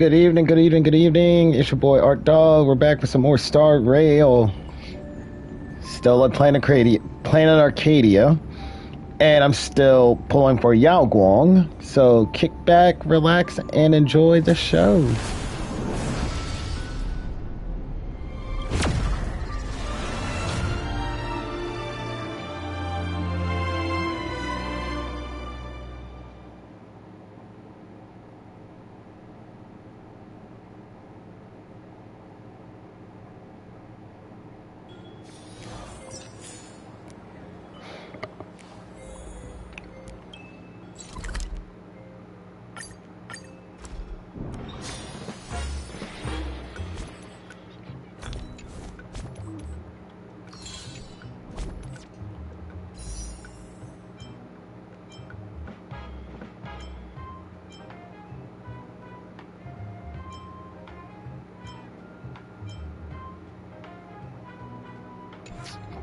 Good evening, good evening, good evening. It's your boy Art Dog. We're back with some more Star Rail. Still at Planet Arcadia. And I'm still pulling for Yao Guang. So kick back, relax, and enjoy the show.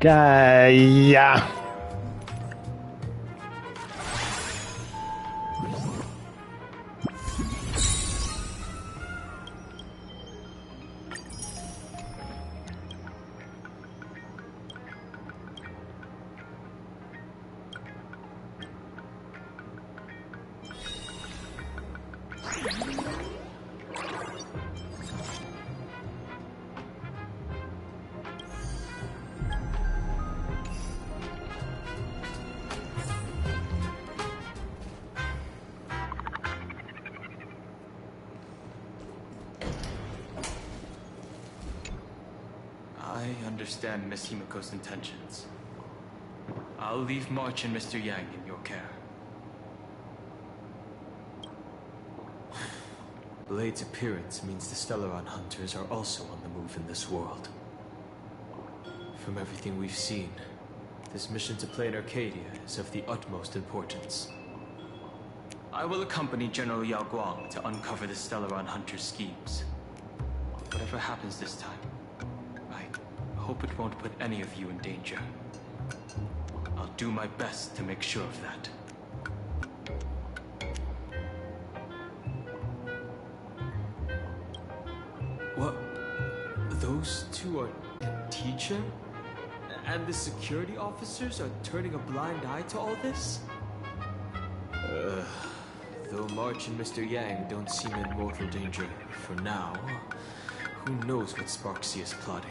Gaia. I understand Miss Himiko's intentions. I'll leave March and Mr. Yang in your care. Blade's appearance means the Stellaron hunters are also on the move in this world. From everything we've seen, this mission to Planet Arcadia is of the utmost importance. I will accompany General Yao Guang to uncover the Stellaron hunters' schemes. Whatever happens this time, I hope it won't put any of you in danger. I'll do my best to make sure of that. What? Those two are the teacher? And the security officers are turning a blind eye to all this? Though March and Mr. Yang don't seem in mortal danger for now, who knows what Sparksea is plotting.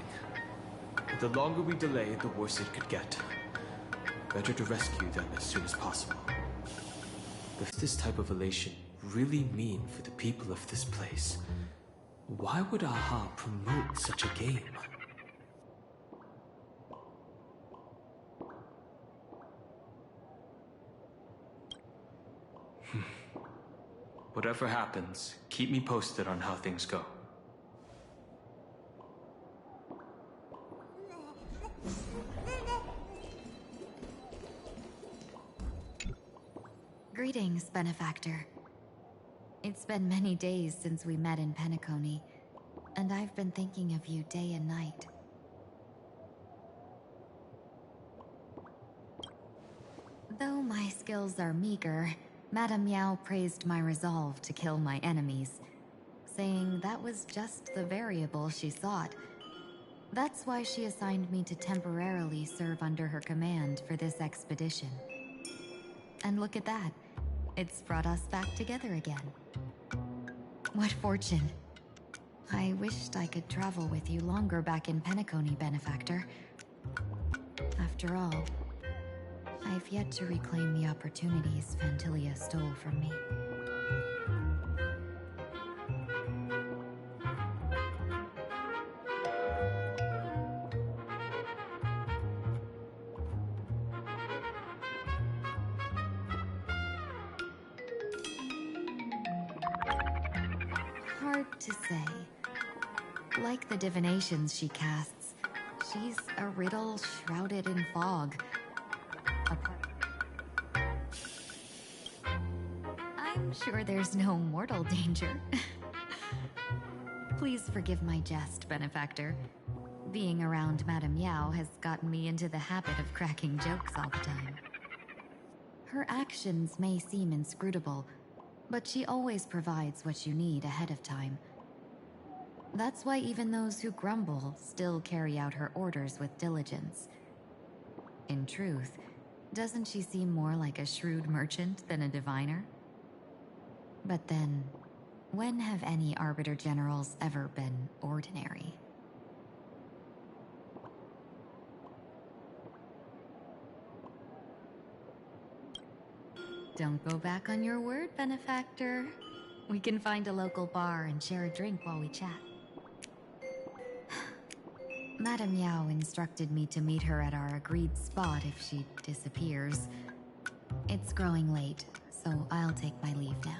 The longer we delay, the worse it could get. Better to rescue them as soon as possible. If this type of elation really mean for the people of this place, why would AHA promote such a game? Whatever happens, keep me posted on how things go. Greetings, Benefactor. It's been many days since we met in Penacony, and I've been thinking of you day and night. Though my skills are meager, Madame Yao praised my resolve to kill my enemies, saying that was just the variable she sought. That's why she assigned me to temporarily serve under her command for this expedition. And look at that. It's brought us back together again. What fortune. I wished I could travel with you longer back in Penacony, Benefactor. After all, I've yet to reclaim the opportunities Phantilia stole from me. Hard to say. Like the divinations she casts, she's a riddle shrouded in fog. I'm sure there's no mortal danger. Please forgive my jest, Benefactor. Being around Madame Yao has gotten me into the habit of cracking jokes all the time. Her actions may seem inscrutable, but she always provides what you need ahead of time. That's why even those who grumble still carry out her orders with diligence. In truth, doesn't she seem more like a shrewd merchant than a diviner? But then, when have any Arbiter Generals ever been ordinary? Don't go back on your word, benefactor. We can find a local bar and share a drink while we chat. Madame Yao instructed me to meet her at our agreed spot if she disappears. It's growing late, so I'll take my leave now.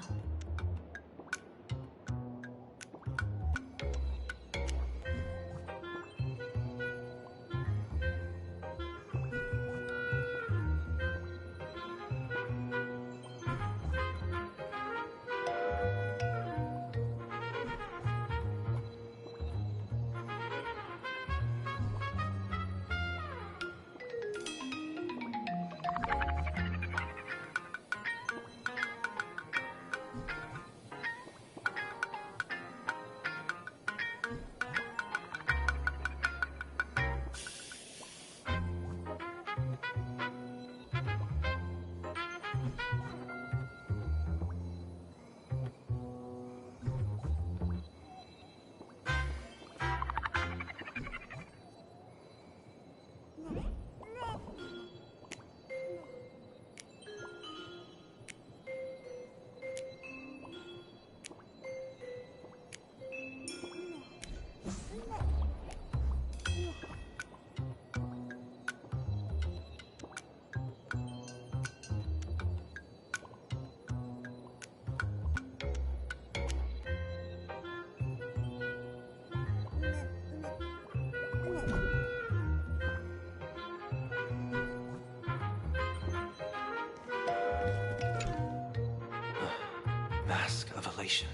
Mask of elation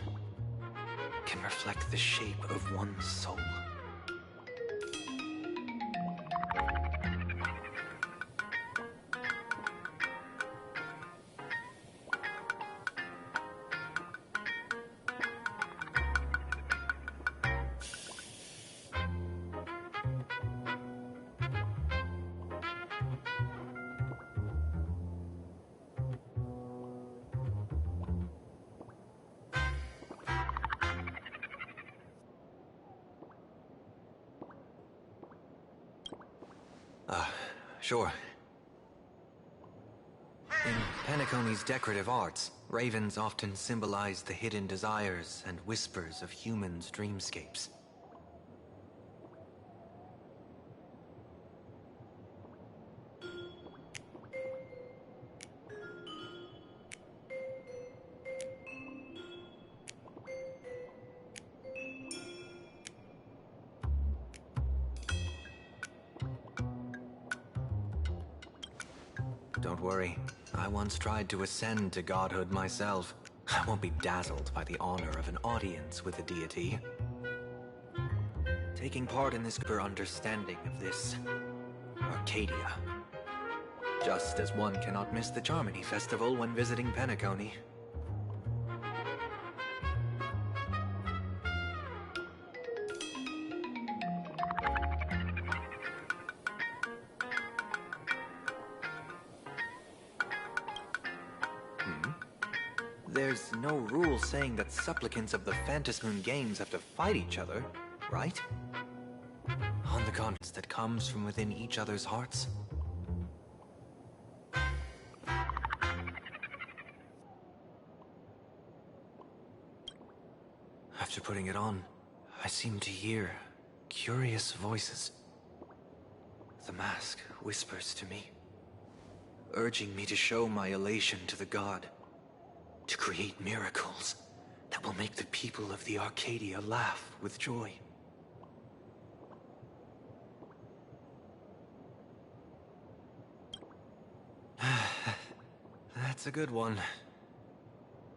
can reflect the shape of one's soul. Sure. In Penacony's decorative arts, ravens often symbolize the hidden desires and whispers of humans' dreamscapes. Don't worry, I once tried to ascend to godhood myself. I won't be dazzled by the honor of an audience with a deity. Taking part in this for understanding of this Arcadia. Just as one cannot miss the Charmony Festival when visiting Penacony. There's no rule saying that supplicants of the Phantasmoon Games have to fight each other, right? On the confidence that comes from within each other's hearts. After putting it on, I seem to hear curious voices. The mask whispers to me, urging me to show my elation to the god. To create miracles that will make the people of the Arcadia laugh with joy. That's a good one.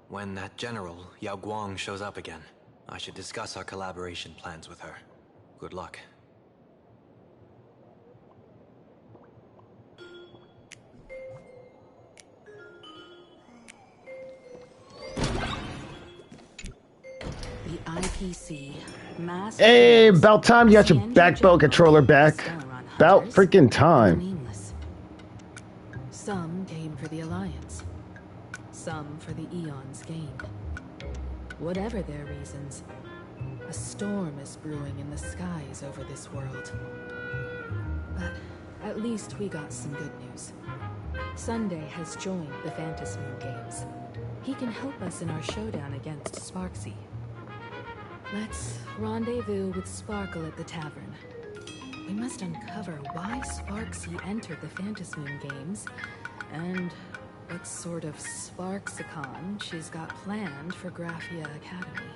When that general, Yao Guang, shows up again, I should discuss our collaboration plans with her. Good luck. PC. Mass Hey, about time you got your backbone controller back. About freaking time. Some came for the Alliance. Some for the Eons gained. Whatever their reasons, a storm is brewing in the skies over this world. But at least we got some good news. Sunday has joined the Phantasmoon Games. He can help us in our showdown against Sparksy. Let's rendezvous with Sparkle at the tavern. We must uncover why Sparksy entered the Phantasmoon Games, and what sort of Sparksicon she's got planned for Graphia Academy.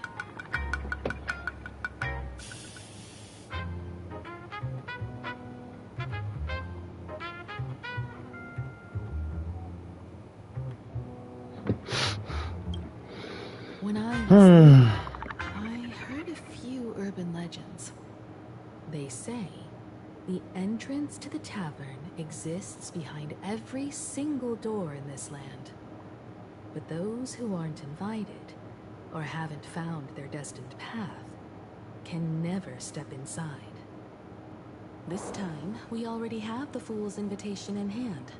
When I heard a few urban legends. They say the entrance to the tavern exists behind every single door in this land. But those who aren't invited, or haven't found their destined path, can never step inside. This time, we already have the Fool's invitation in hand.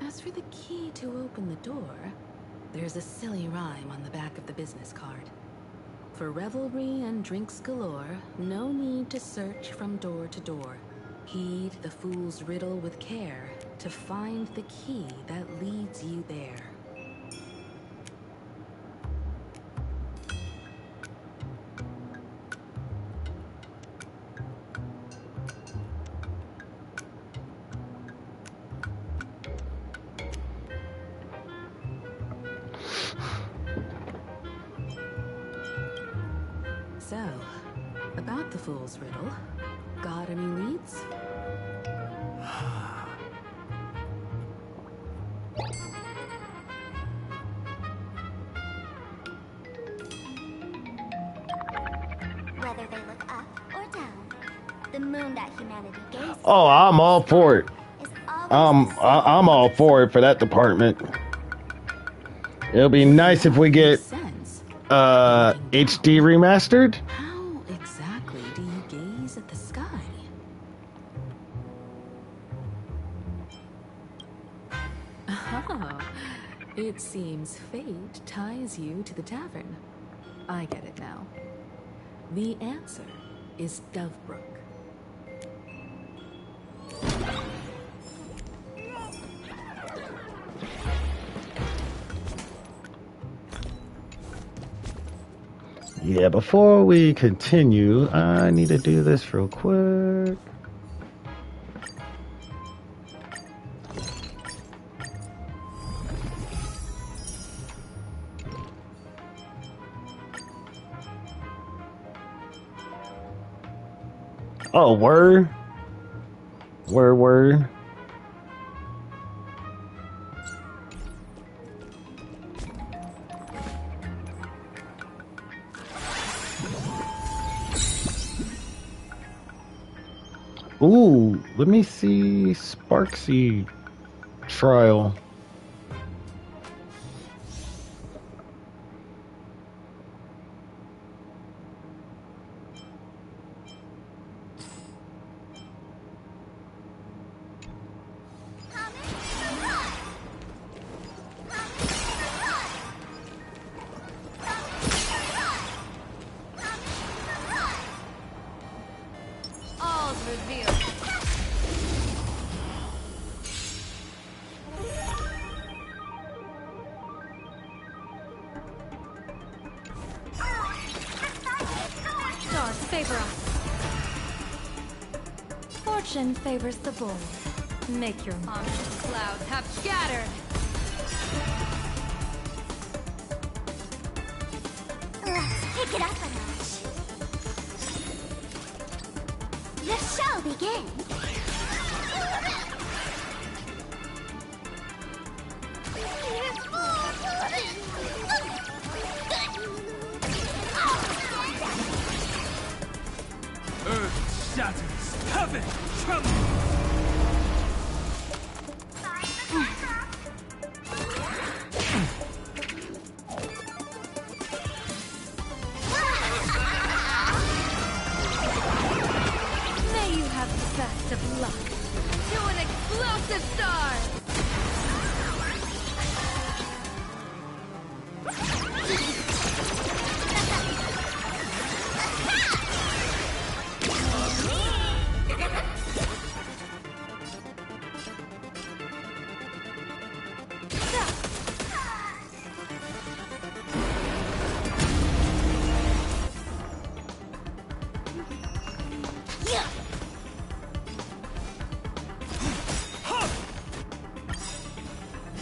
As for the key to open the door, there's a silly rhyme on the back of the business card. For revelry and drinks galore, no need to search from door to door. Heed the fool's riddle with care to find the key that leads you there. So, about the fool's riddle, got any leads? Whether they look up or down, the moon that humanity gazes Oh, I'm all for it. is always the same. I'm all for it for that department. It'll be nice if we get Sense. HD remastered. How exactly do you gaze at the sky? Ah, it seems fate ties you to the tavern. I get it now. The answer is Dovebrook. Yeah, before we continue, I need to do this real quick. Oh, word. Word. Ooh, let me see Sparksy trial. All's revealed. Stars favor us. Fortune favors the bold. Make your ominous clouds have scattered. Let's pick it up a notch. The show begins. Earth shatters, heaven trembles.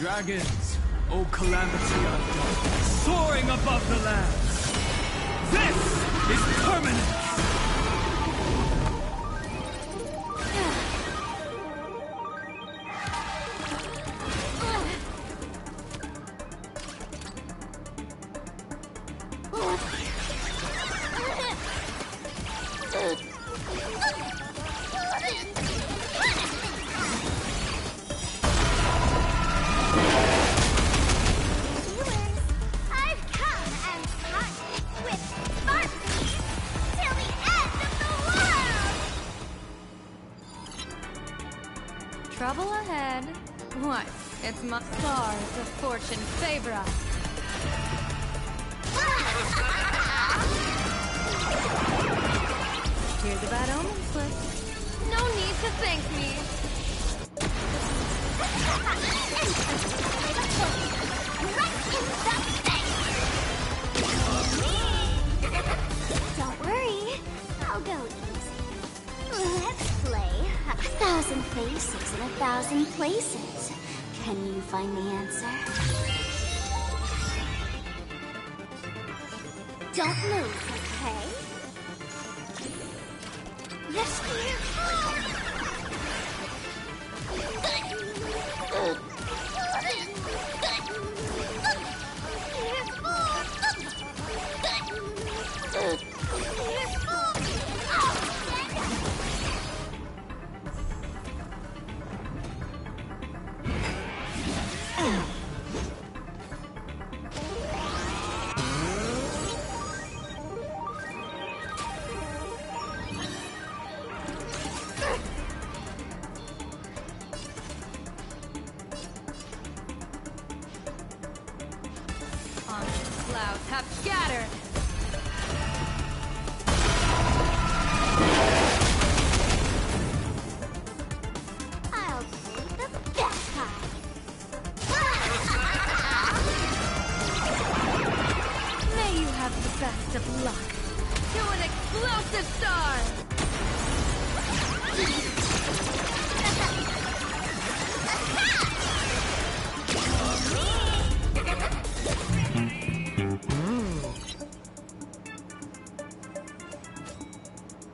Dragons, O calamity undone, soaring above the lands. This is permanence! Trouble ahead. What? It's my stars of fortune favor us. Here's a bad omen slip. No need to thank me. Don't worry, I'll go easy. Let's play 1,000 faces in 1,000 places. Can you find the answer? Don't move, okay? Yes, Clouds have scattered. I'll do the best kind. May you have the best of luck. To an explosive star!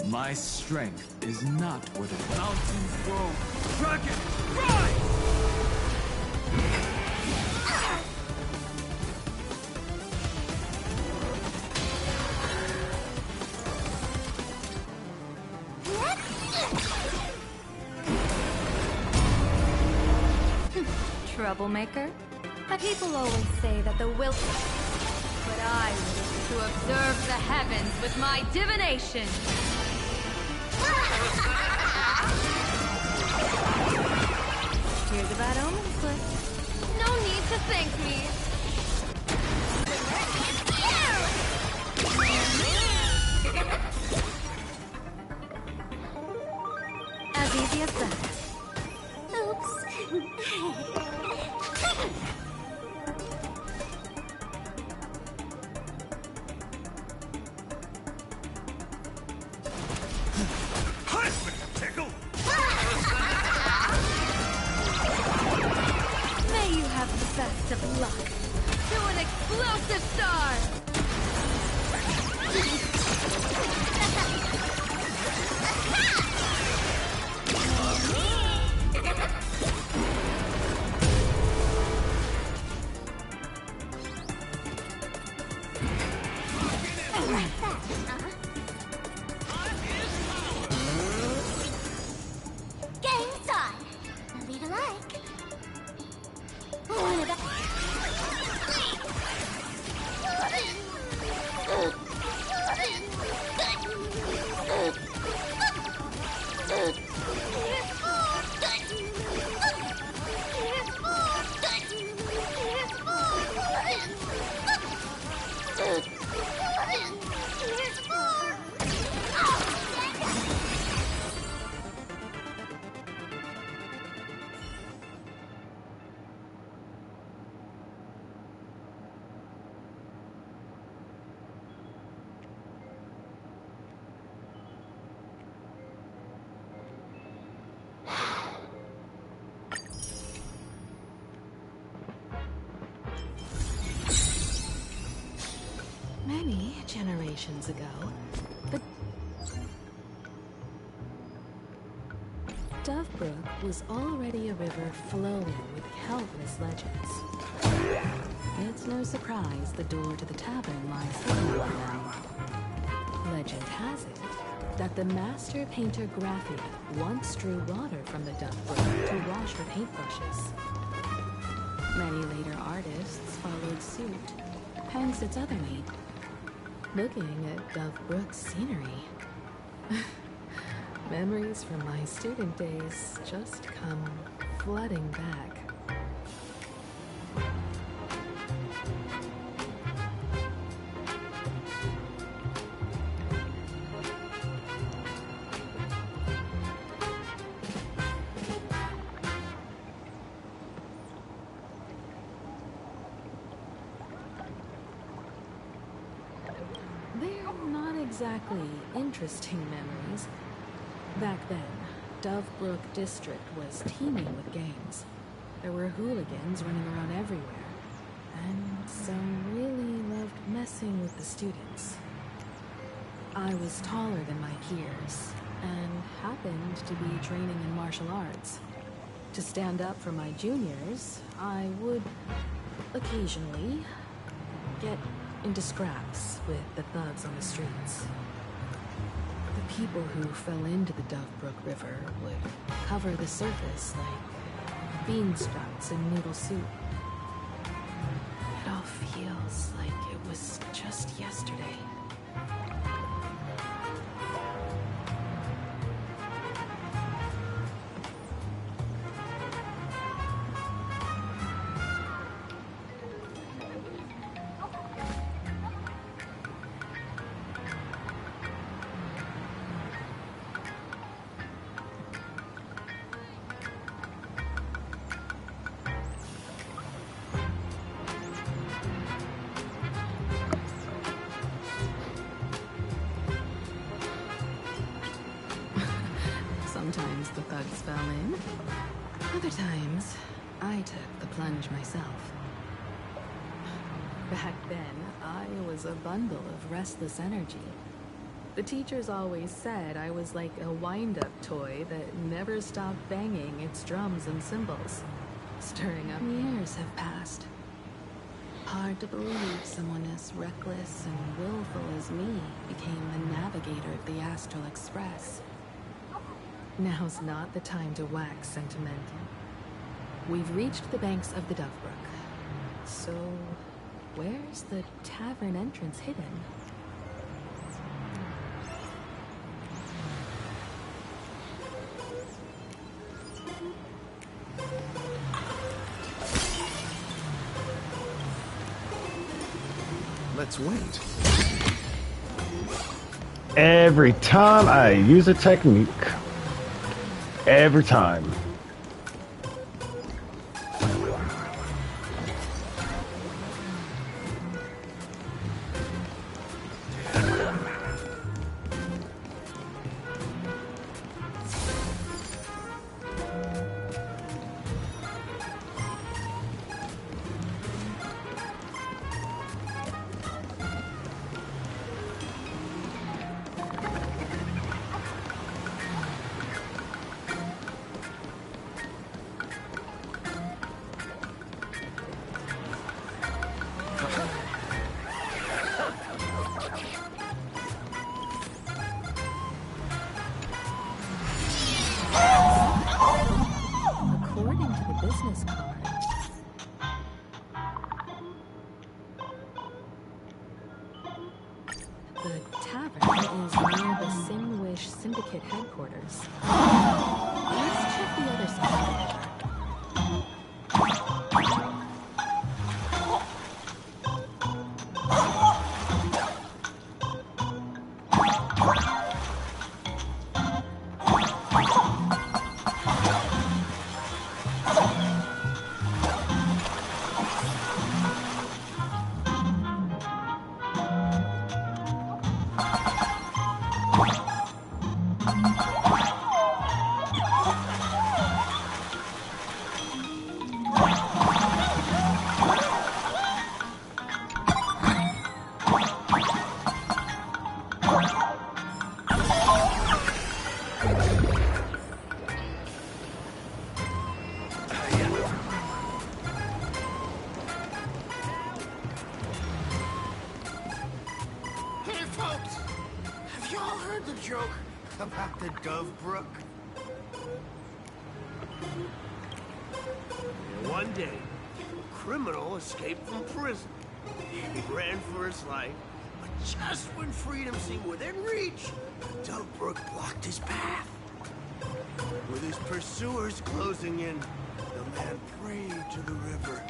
My strength is not what a mountain grow. Dragon, rise! Troublemaker? People always say that the will... But I wish to observe the heavens with my divination! Here's a bad omen slip. No need to thank me. As easy as that. Oops. May you have the best of luck. To an explosive star! generations ago, the Dovebrook was already a river flowing with countless legends. It's no surprise the door to the tavern lies hidden from them. Legend has it that the master painter Graphia once drew water from the Dovebrook to wash her paintbrushes. Many later artists followed suit, hence its other name. Looking at Dovebrook's scenery, memories from my student days just come flooding back. Exactly interesting memories. Back then, Dovebrook District was teeming with gangs. There were hooligans running around everywhere, and some really loved messing with the students. I was taller than my peers, and happened to be training in martial arts. To stand up for my juniors, I would occasionally get into scraps with the thugs on the streets. The people who fell into the Dovebrook River would cover the surface like bean sprouts in noodle soup. It all feels like it was just yesterday. Sometimes the thugs fell in. Other times, I took the plunge myself. Back then, I was a bundle of restless energy. The teachers always said I was like a wind-up toy that never stopped banging its drums and cymbals. Stirring up years have passed. Hard to believe someone as reckless and willful as me became the navigator of the Astral Express. Now's not the time to wax sentimental. We've reached the banks of the Dovebrook. So, where's the tavern entrance hidden? Let's wait. Every time I use a technique. Every time. Y'all heard the joke about the Dove Brook? One day, a criminal escaped from prison. He ran for his life, but just when freedom seemed within reach, the Dove Brook blocked his path. With his pursuers closing in, the man prayed to the river.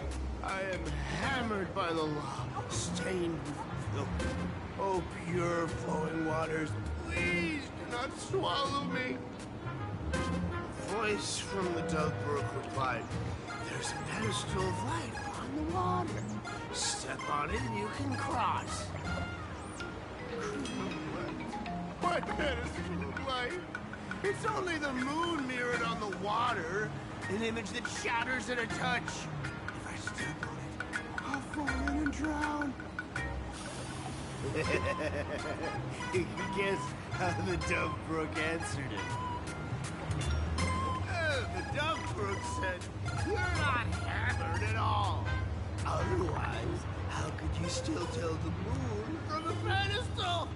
I am hammered by the law, stained with filth. Oh, pure flowing waters, please do not swallow me. A voice from the Dove Brook replied, there's a pedestal of light on the water. Step on it and you can cross. What pedestal of light? It's only the moon mirrored on the water, an image that shatters at a touch. If I step on it, I'll fall in and drown. Guess how the Dove Brook answered it. The Dove Brook said, you're not hammered at all. Otherwise, how could you still tell the moon from a pedestal?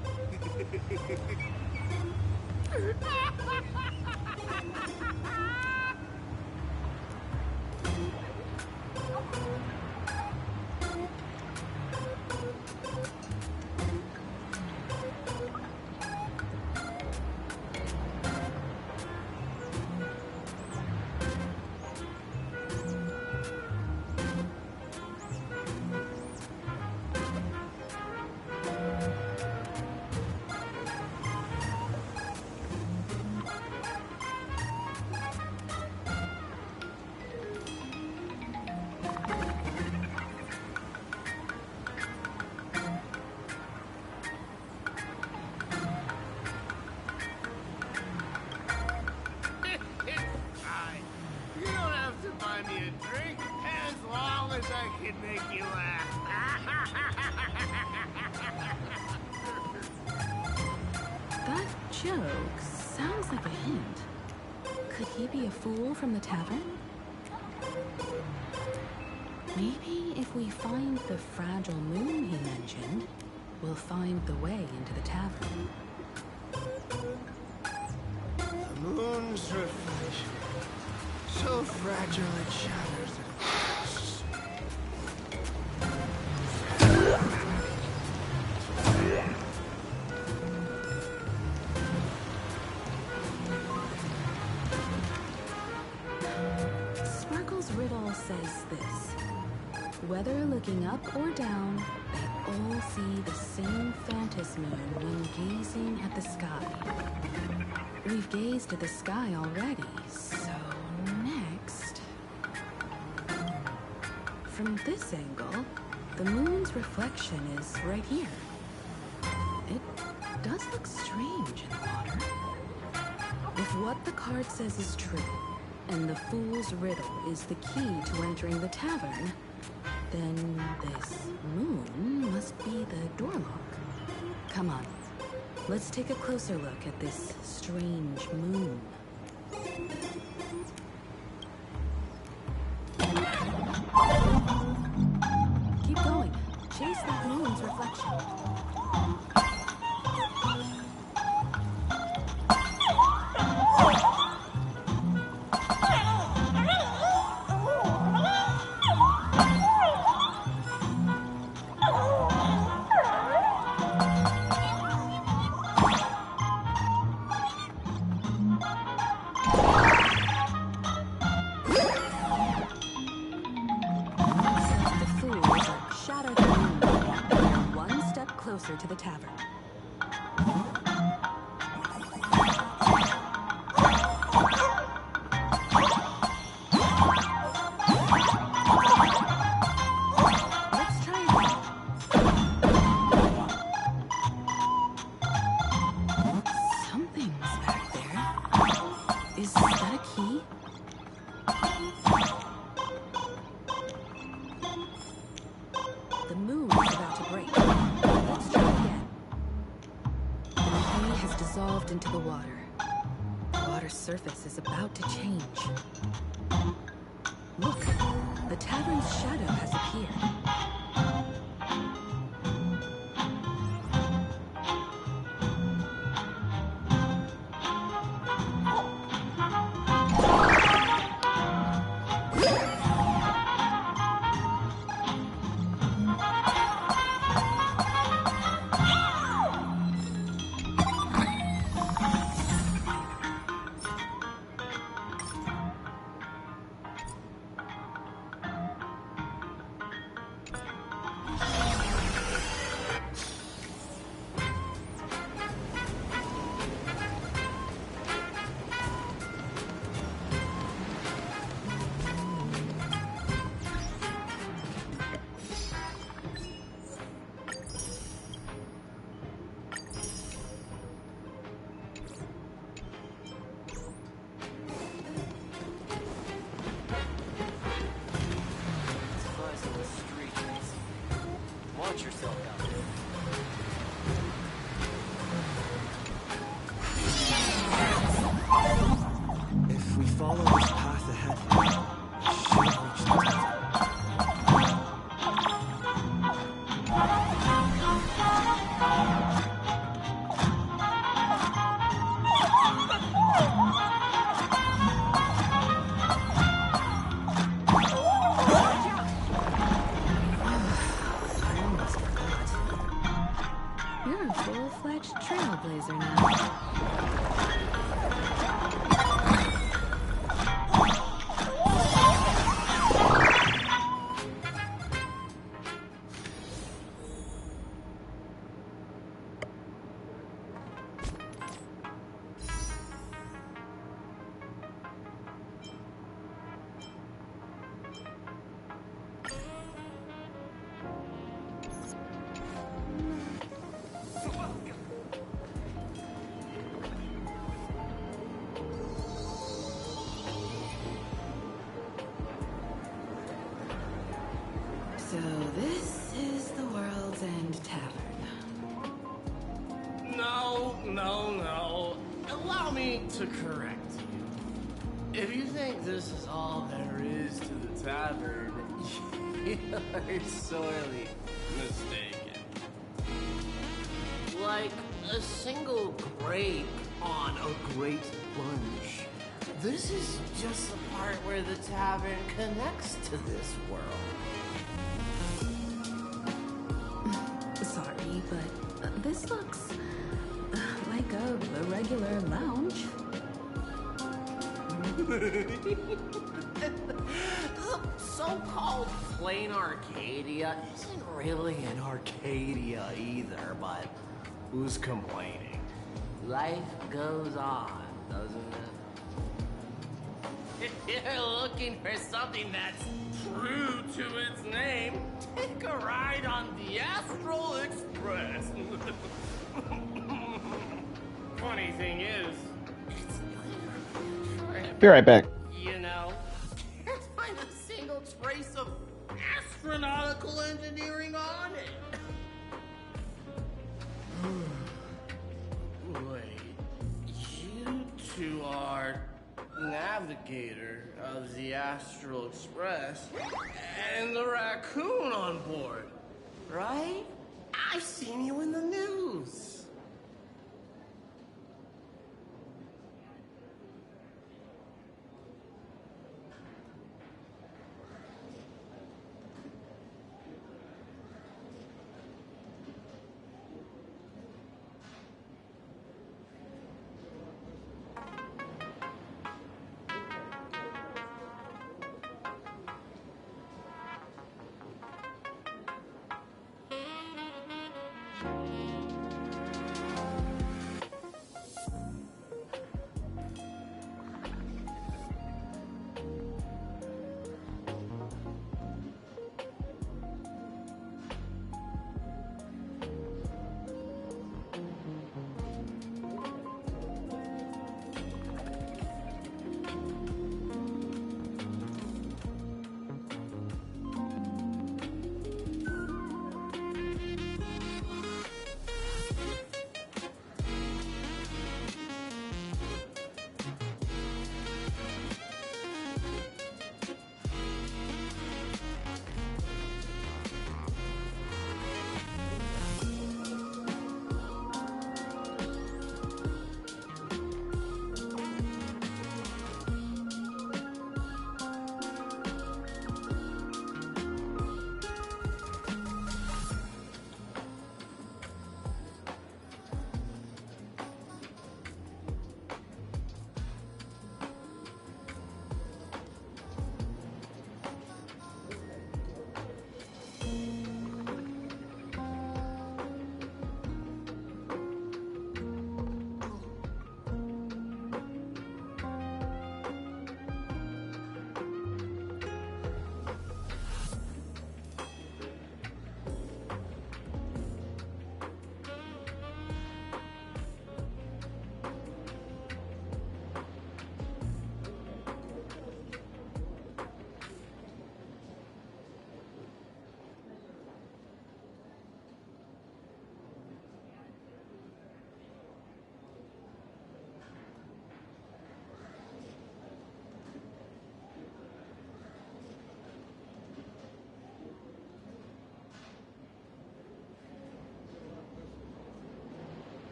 I can make you laugh. That joke sounds like a hint. Could he be a fool from the tavern? Maybe if we find the fragile moon he mentioned, we'll find the way into the tavern. The moon's reflection, so fragile it shatters at a touch. Sparkle's riddle says this. Whether looking up or down, they all see the same phantasm moon when gazing at the sky. We've gazed at the sky already, so next... From this angle, the moon's reflection is right here. It does look strange in the water. If what the card says is true, and the fool's riddle is the key to entering the tavern, then this moon must be the door lock. Come on, let's take a closer look at this strange moon. Keep going. Chase that moon's reflection. Closer to the tavern. Let's try it. Something's back there. Is that a key? The moon is about to break. Let's try again. The key has dissolved into the water. The water's surface is about to change. Look, the tavern's shadow has appeared. Trailblazer now. So this is the World's End Tavern. No. Allow me to correct you. If you think this is all there is to the tavern, you're sorely mistaken. Like a single grape on a great lunch. This is just the part where the tavern connects to this world. Sorry, but this looks like a regular lounge. The so-called plain Arcadia isn't really an Arcadia either, but who's complaining? Life goes on, doesn't it? If you're looking for something that's true to its name, take a ride on the Astral Express. Funny thing is, it's Be right back. you know, can't find a single trace of astronautical engineering on it. Wait, you two are navigator of the Astral Express and the raccoon on board, right? I've seen you in the news.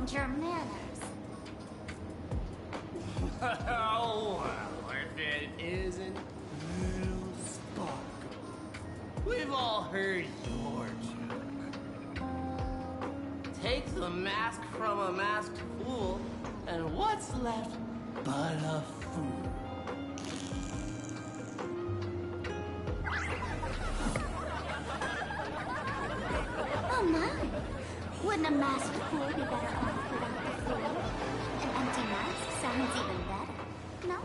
mind your manners. Oh, well, if it isn't Little Sparkle. We've all heard your joke. Take the mask from a masked fool, and what's left but a fool? Oh my! Wouldn't a masked fool be better off without the fool? An empty mask sounds even better, no?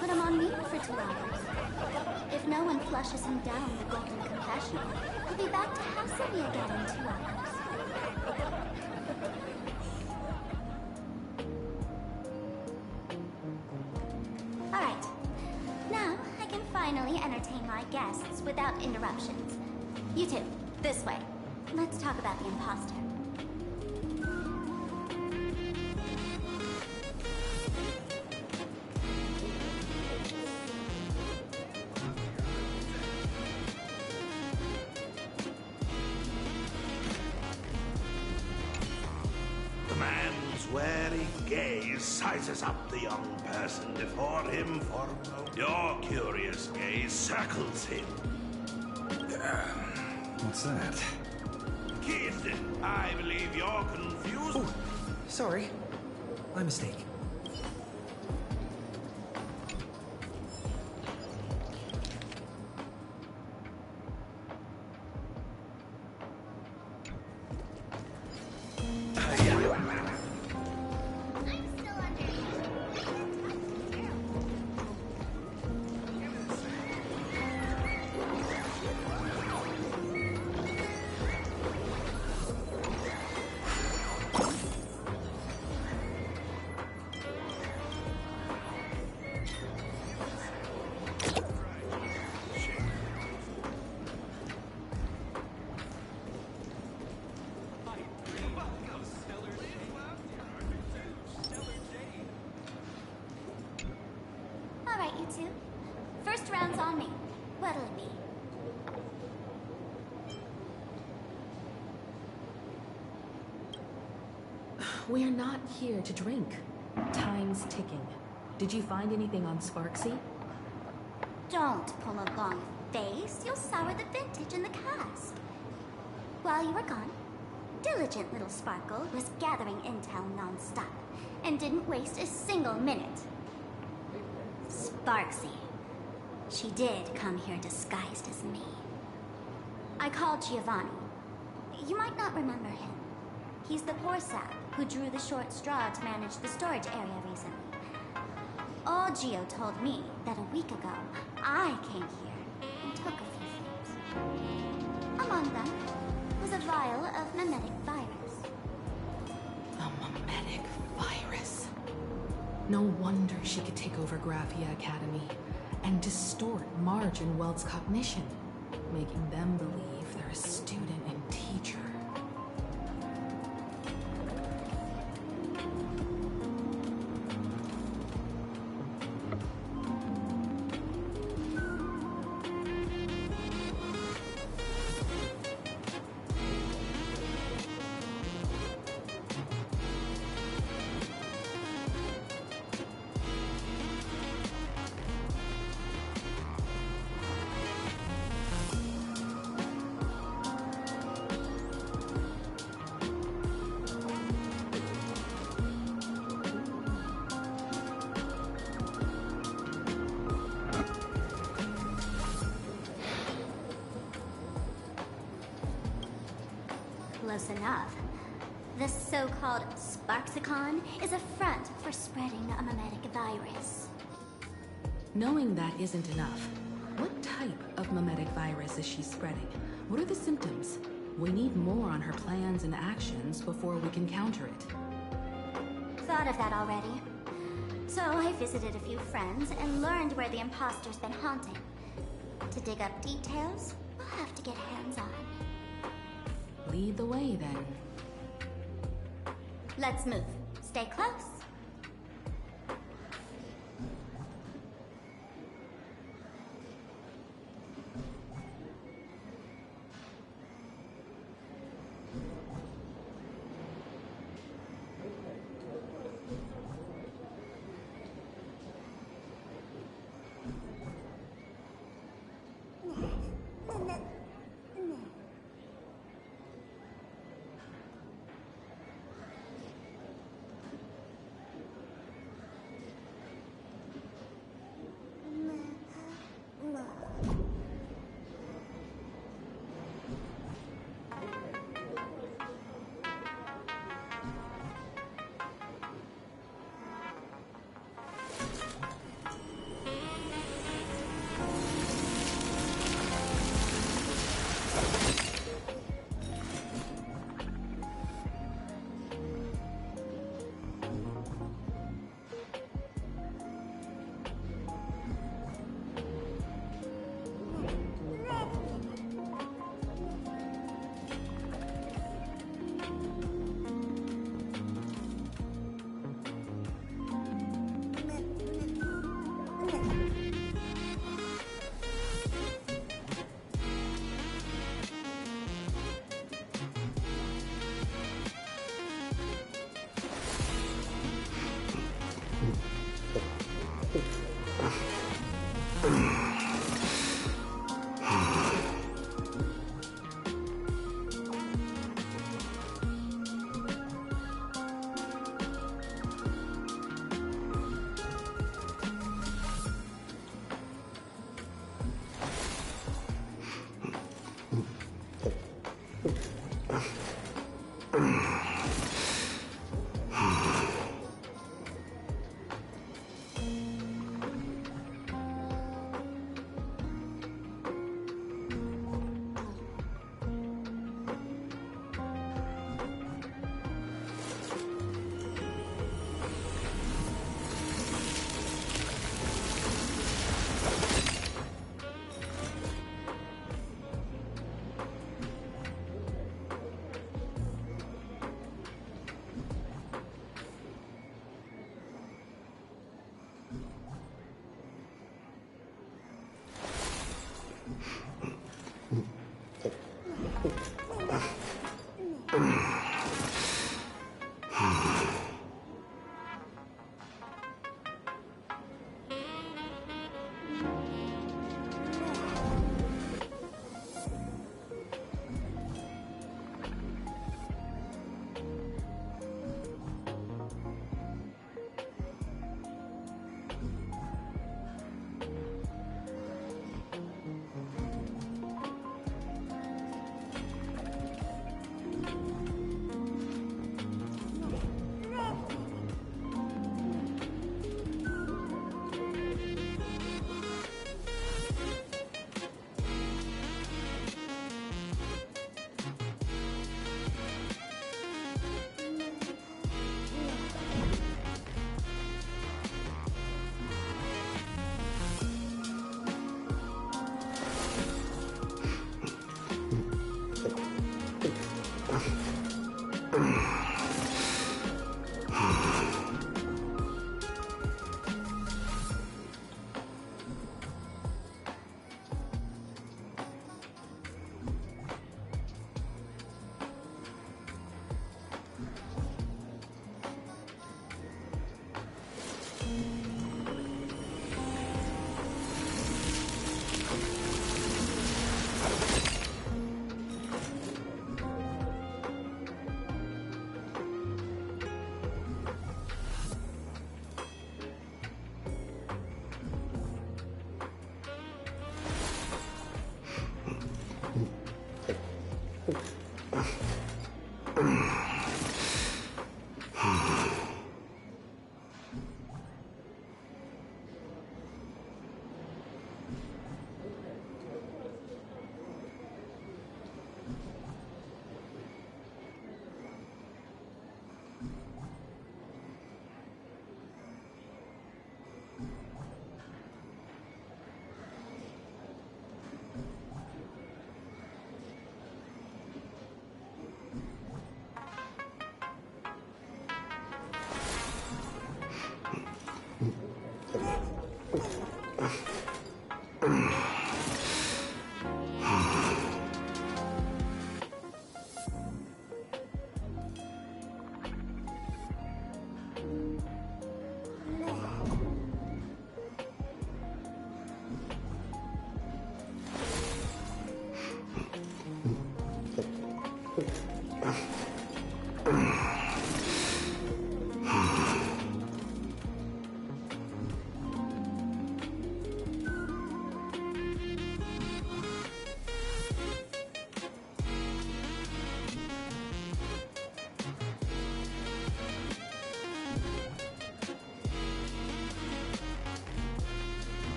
Put him on mute for 2 hours. If no one flushes him down the golden confessional, he'll be back to hassle me again in 2 hours. Alright. Now, I can finally entertain my guests without interruptions. You two, this way. Let's talk about the imposter. The man's wary gaze sizes up the young person before him for a moment. Your curious gaze circles him. What's that? Kid, I believe you're confused. Oh, sorry. My mistake. Alright, you two. First round's on me. What'll it be? We're not here to drink. Time's ticking. Did you find anything on Sparksy? Don't pull a long face. You'll sour the vintage in the cask. While you were gone, diligent little Sparkle was gathering intel non-stop and didn't waste a single minute. Sparksy. She did come here disguised as me. I called Giovanni. You might not remember him. He's the poor sap who drew the short straw to manage the storage area recently. All Gio told me that a week ago, I came here and took a few things. Among them was a vial of mimetic virus. A mimetic virus. No wonder she could take over Graphia Academy and distort Marge and Welt's cognition, making them believe they're a student and teacher. Close enough. The so-called Sparksicon is a front for spreading a memetic virus. Knowing that isn't enough. What type of memetic virus is she spreading? What are the symptoms? We need more on her plans and actions before we can counter it. Thought of that already. So I visited a few friends and learned where the imposter's been haunting. To dig up details, we'll have to get hands-on. Lead the way, then. Let's move. Stay close.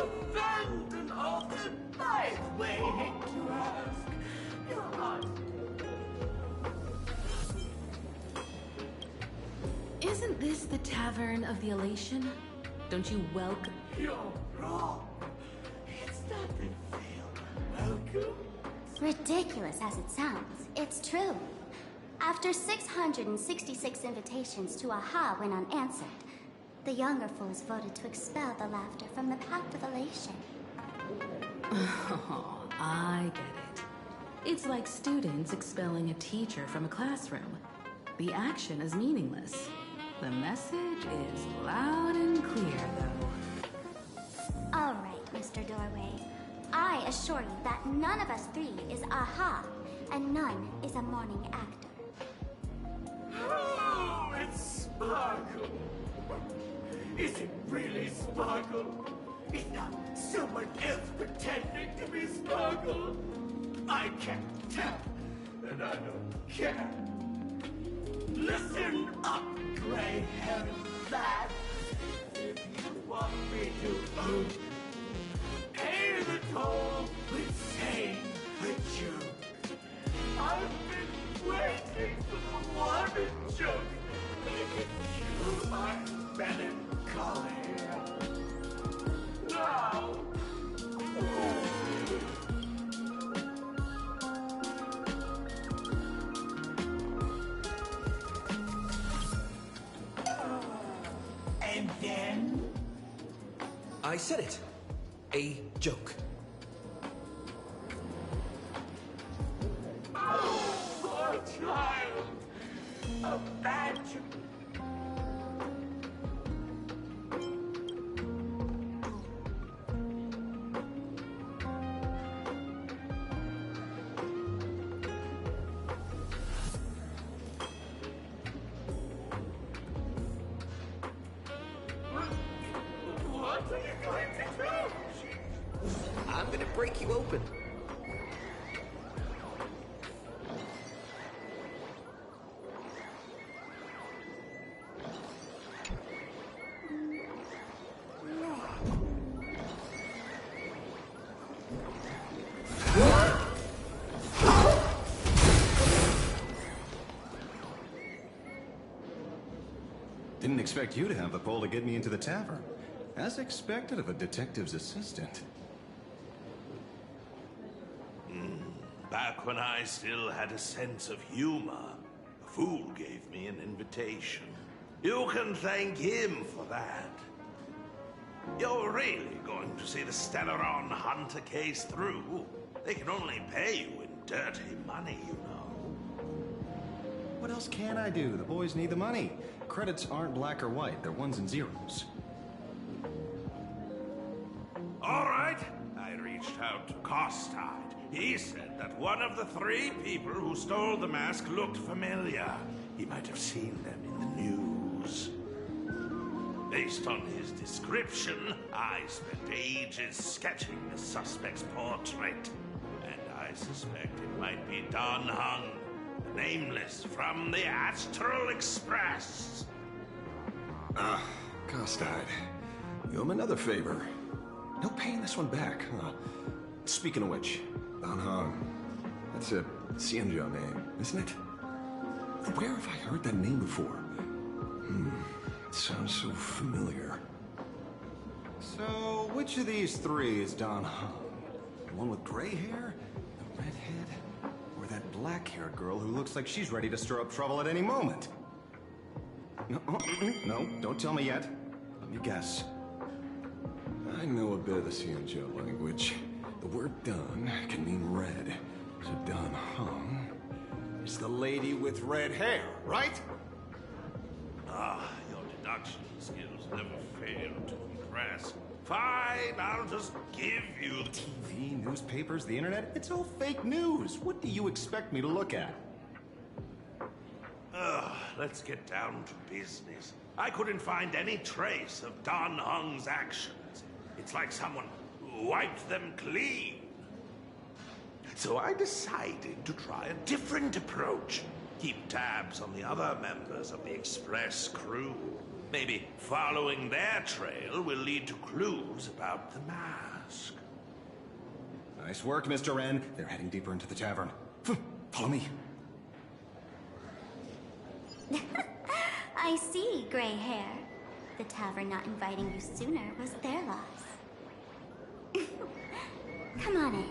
abandon all the life waiting to ask. Your heart. Isn't this the Tavern of the Elation? Don't you welcome? You're wrong. It's not the feel welcome. Ridiculous as it sounds, it's true. After 666 invitations to Aha went unanswered, the younger fools voted to expel the laughter from the Pact of Elation. Oh, I get it. It's like students expelling a teacher from a classroom. The action is meaningless. The message is loud and clear, though. All right, Mr. Doorway. I assure you that none of us three is Aha, and none is a morning actor. Oh, it's Sparkle. Is it really Sparkle? Is not someone else pretending to be Sparkle? I can't tell, and I don't care. Listen up, gray-haired lad. If you want me to pay the toll with saying with you, I've been waiting for the one joke that can cure my melancholy. Now, and then I said it. A joke. poor child, a bad joke. What are you going to do? I'm gonna break you open. Didn't expect you to have the pull to get me into the tavern. As expected of a detective's assistant. Back when I still had a sense of humor, a fool gave me an invitation. You can thank him for that. You're really going to see the Stellaron Hunter case through? They can only pay you in dirty money, you know. What else can I do? The boys need the money. Credits aren't black or white, they're ones and zeros. All right. I reached out to Costide. He said that one of the 3 people who stole the mask looked familiar. He might have seen them in the news. Based on his description, I spent ages sketching the suspect's portrait. And I suspect it might be Don Hung, the nameless from the Astral Express. Costide. You owe him another favor. No paying this one back, huh? Speaking of which, Don Hung. That's a Xianzhou name, isn't it? Where have I heard that name before? It sounds so familiar. So, which of these 3 is Don Hung? The one with gray hair? The redhead? Or that black-haired girl who looks like she's ready to stir up trouble at any moment? No, don't tell me yet. Let me guess. I know a bit of the Xianzhou language. The word Dun can mean red. So Don Hung is the lady with red hair, right? Your deduction skills never fail to impress. Fine, I'll just give you the... TV, newspapers, the internet, it's all fake news. What do you expect me to look at? Let's get down to business. I couldn't find any trace of Don Hung's actions. It's like someone wiped them clean. So I decided to try a different approach. Keep tabs on the other members of the Express crew. Maybe following their trail will lead to clues about the mask. Nice work, Mr. Wren. They're heading deeper into the tavern. Follow me. I see, gray hair. The tavern not inviting you sooner was their loss. Come on in.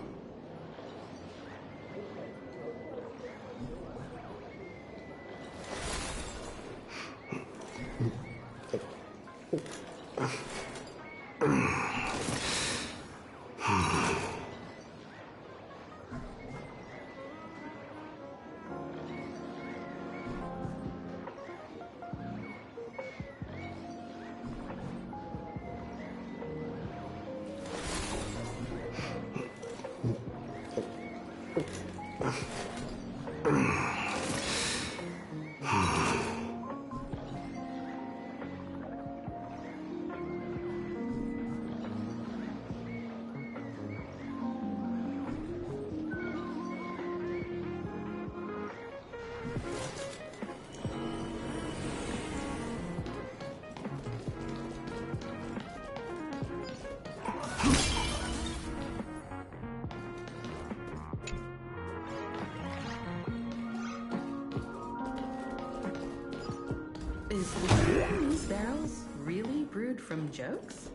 Is the beer in these barrels really brewed from jokes?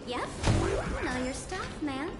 Yep. You know your stuff, man.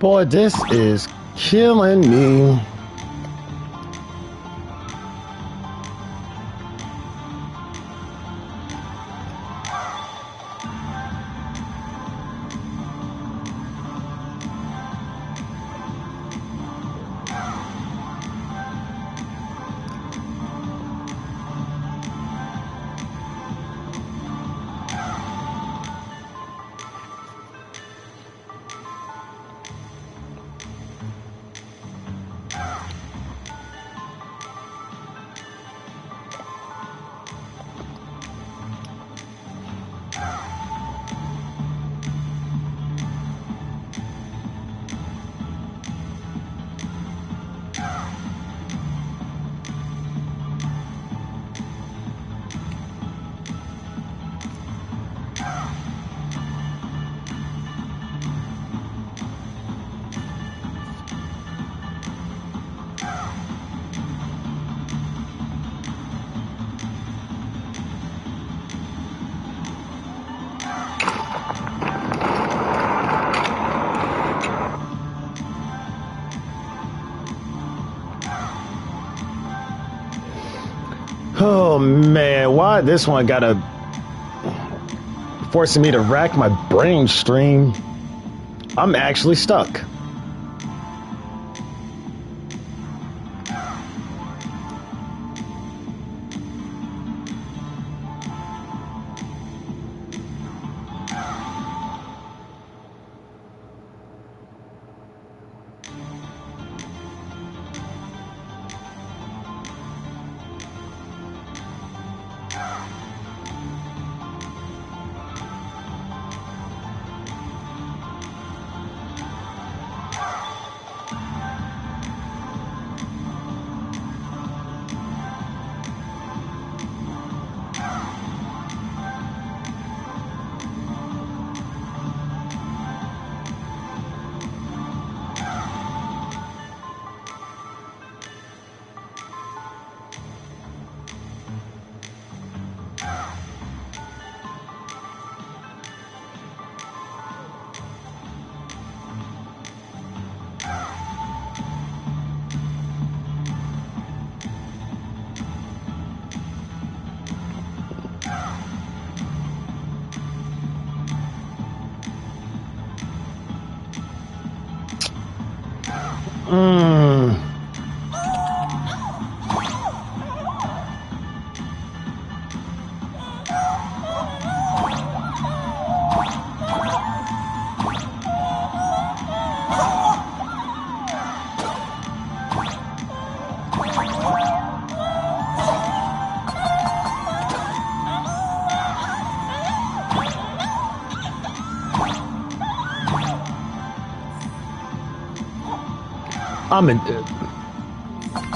Boy, this is killing me. Oh man, why this one gotta forcing me to rack my brain stream? I'm actually stuck.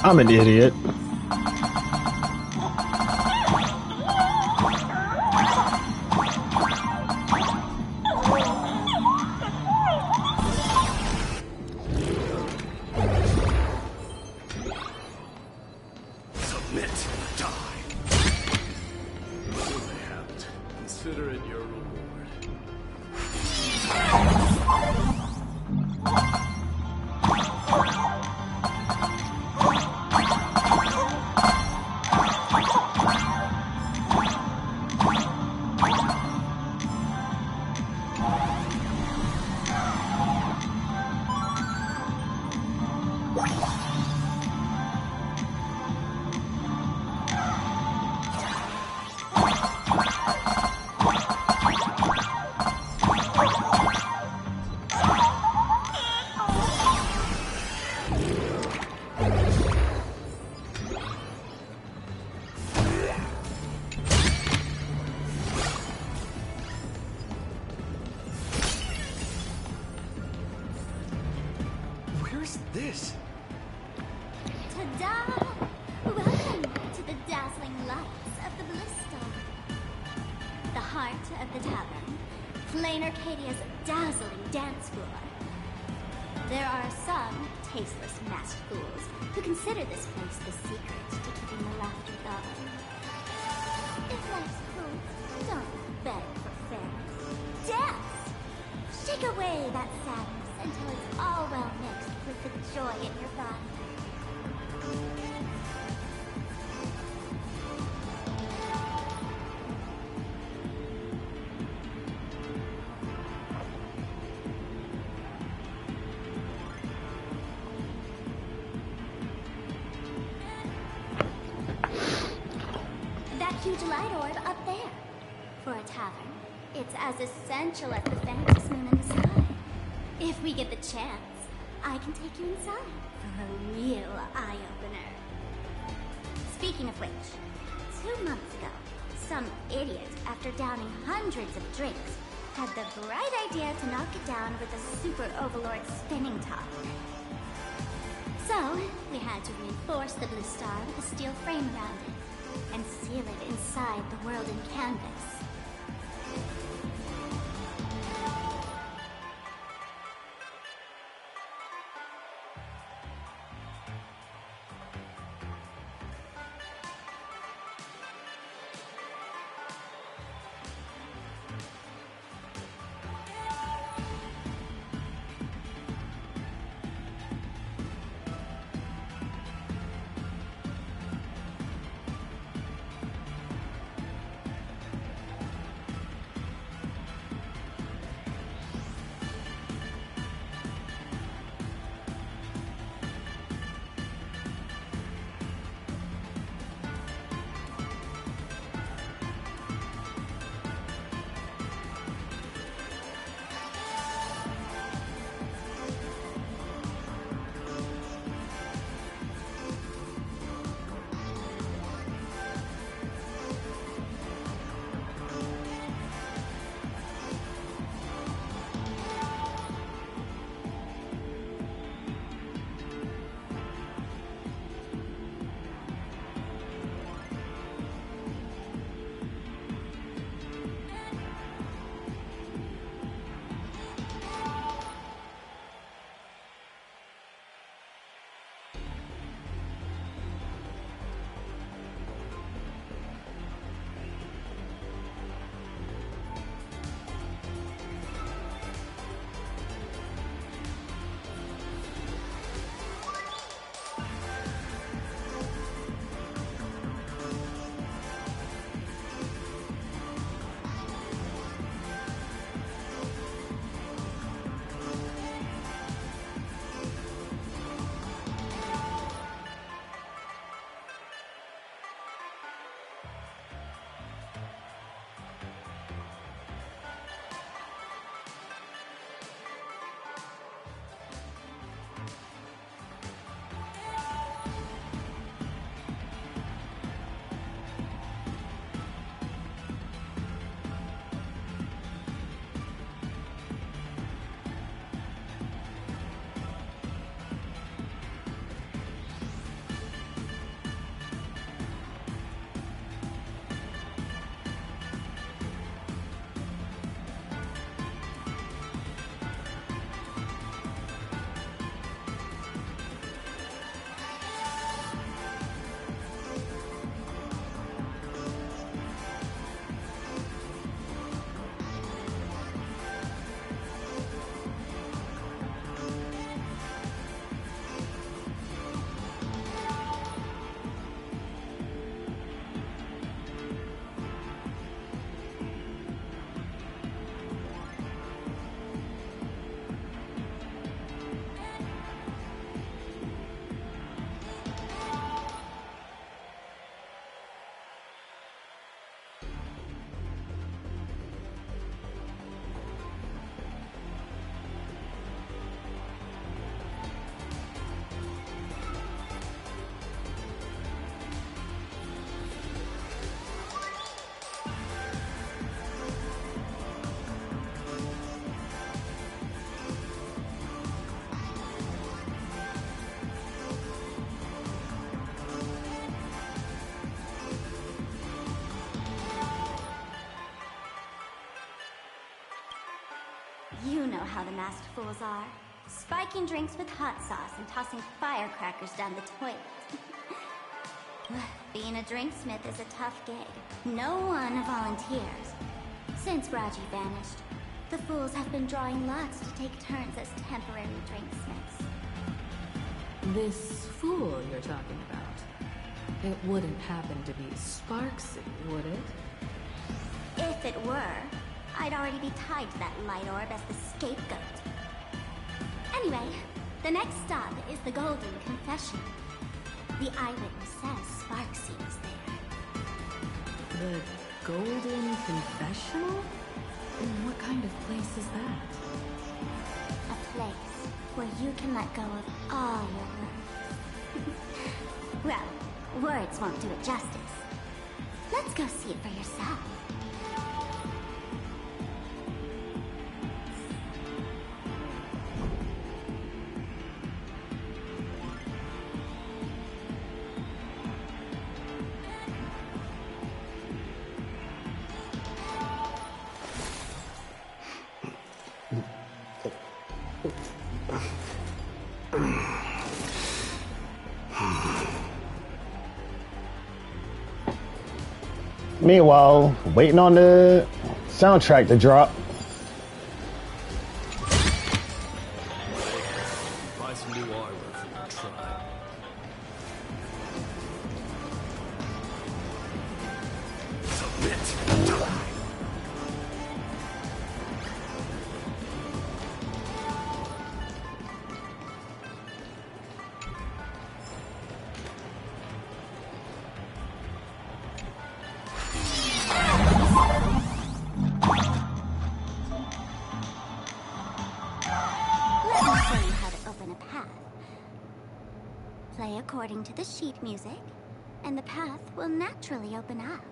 I'm an idiot. Submit, die. Consider it your reward. This? Ta-da! Welcome to the dazzling lights of the Ballista. The heart of the tavern, Flame Arcadia's dazzling dance floor. There are some tasteless masked fools who consider this place the secret to keeping the laughter going. If life's cruel, don't beg for fairness. Dance! Shake away that sadness until it's all well mixed with the joy in your body. That huge light orb up there. For a tavern, it's as essential as the faintest moon in the sky. If we get the chance, I can take you inside for a real eye-opener. Speaking of which, 2 months ago, some idiot, after downing hundreds of drinks, had the bright idea to knock it down with a super overlord spinning top. So, we had to reinforce the blue star with a steel frame around it, and seal it inside the world in canvas. You know how the masked fools are. Spiking drinks with hot sauce and tossing firecrackers down the toilet. Being a drinksmith is a tough gig. No one volunteers. Since Raji vanished, The fools have been drawing lots to take turns as temporary drinksmiths. This fool you're talking about, it wouldn't happen to be Sparksy, would it? If it were, I'd already be tied to that light orb as the scapegoat. Anyway, the next stop is the Golden Confession. The eyewitness says Sparksy was there. The Golden Confessional? What kind of place is that? A place where you can let go of all your worries. Well, words won't do it justice. Let's go see it for yourself. Meanwhile, waiting on the soundtrack to drop. Buy some new armor for your tribe. Submit. Play according to the sheet music, and the path will naturally open up.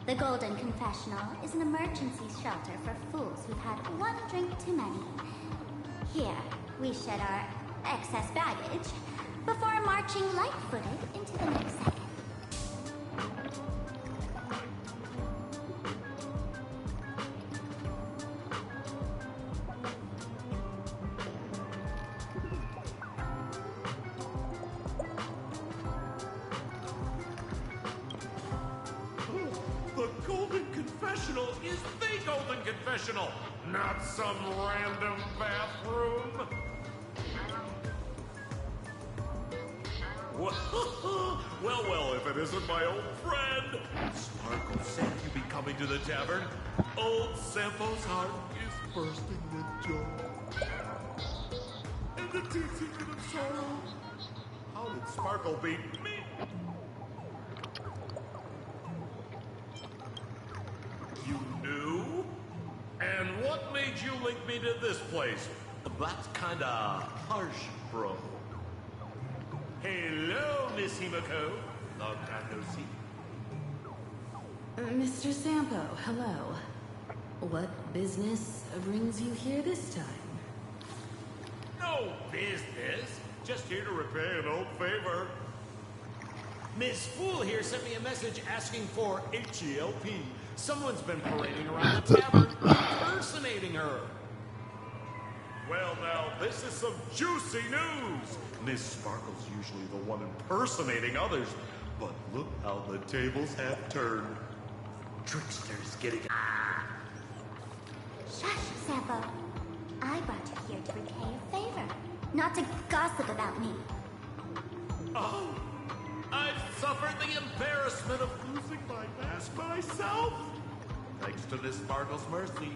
The Golden Confessional is an emergency shelter for fools who've had one drink too many. Here, we shed our excess baggage before marching light-footed into the next second. Is the Golden Confessional, not some random bathroom. Well, if it isn't my old friend. Sparkle said you'd be coming to the tavern. Old Sampo's heart is bursting with joy. And the tears of sorrow Sparkle beat me. You knew? And what made you link me to this place? That's kinda harsh, bro. Hello, Miss Himiko. Long time no see. Mr. Sampo, hello. What business brings you here this time? No business. Just here to repay an old favor. Miss Fool here sent me a message asking for H-E-L-P. Someone's been parading around the tavern, impersonating her. Well, now, this is some juicy news. Miss Sparkle's usually the one impersonating others, but look how the tables have turned. Trickster's getting... Shush, Sampo. I brought you here to repay a favor, not to gossip about me. Oh, I've suffered the embarrassment of losing my mask myself. Thanks to Miss Sparkle's mercy,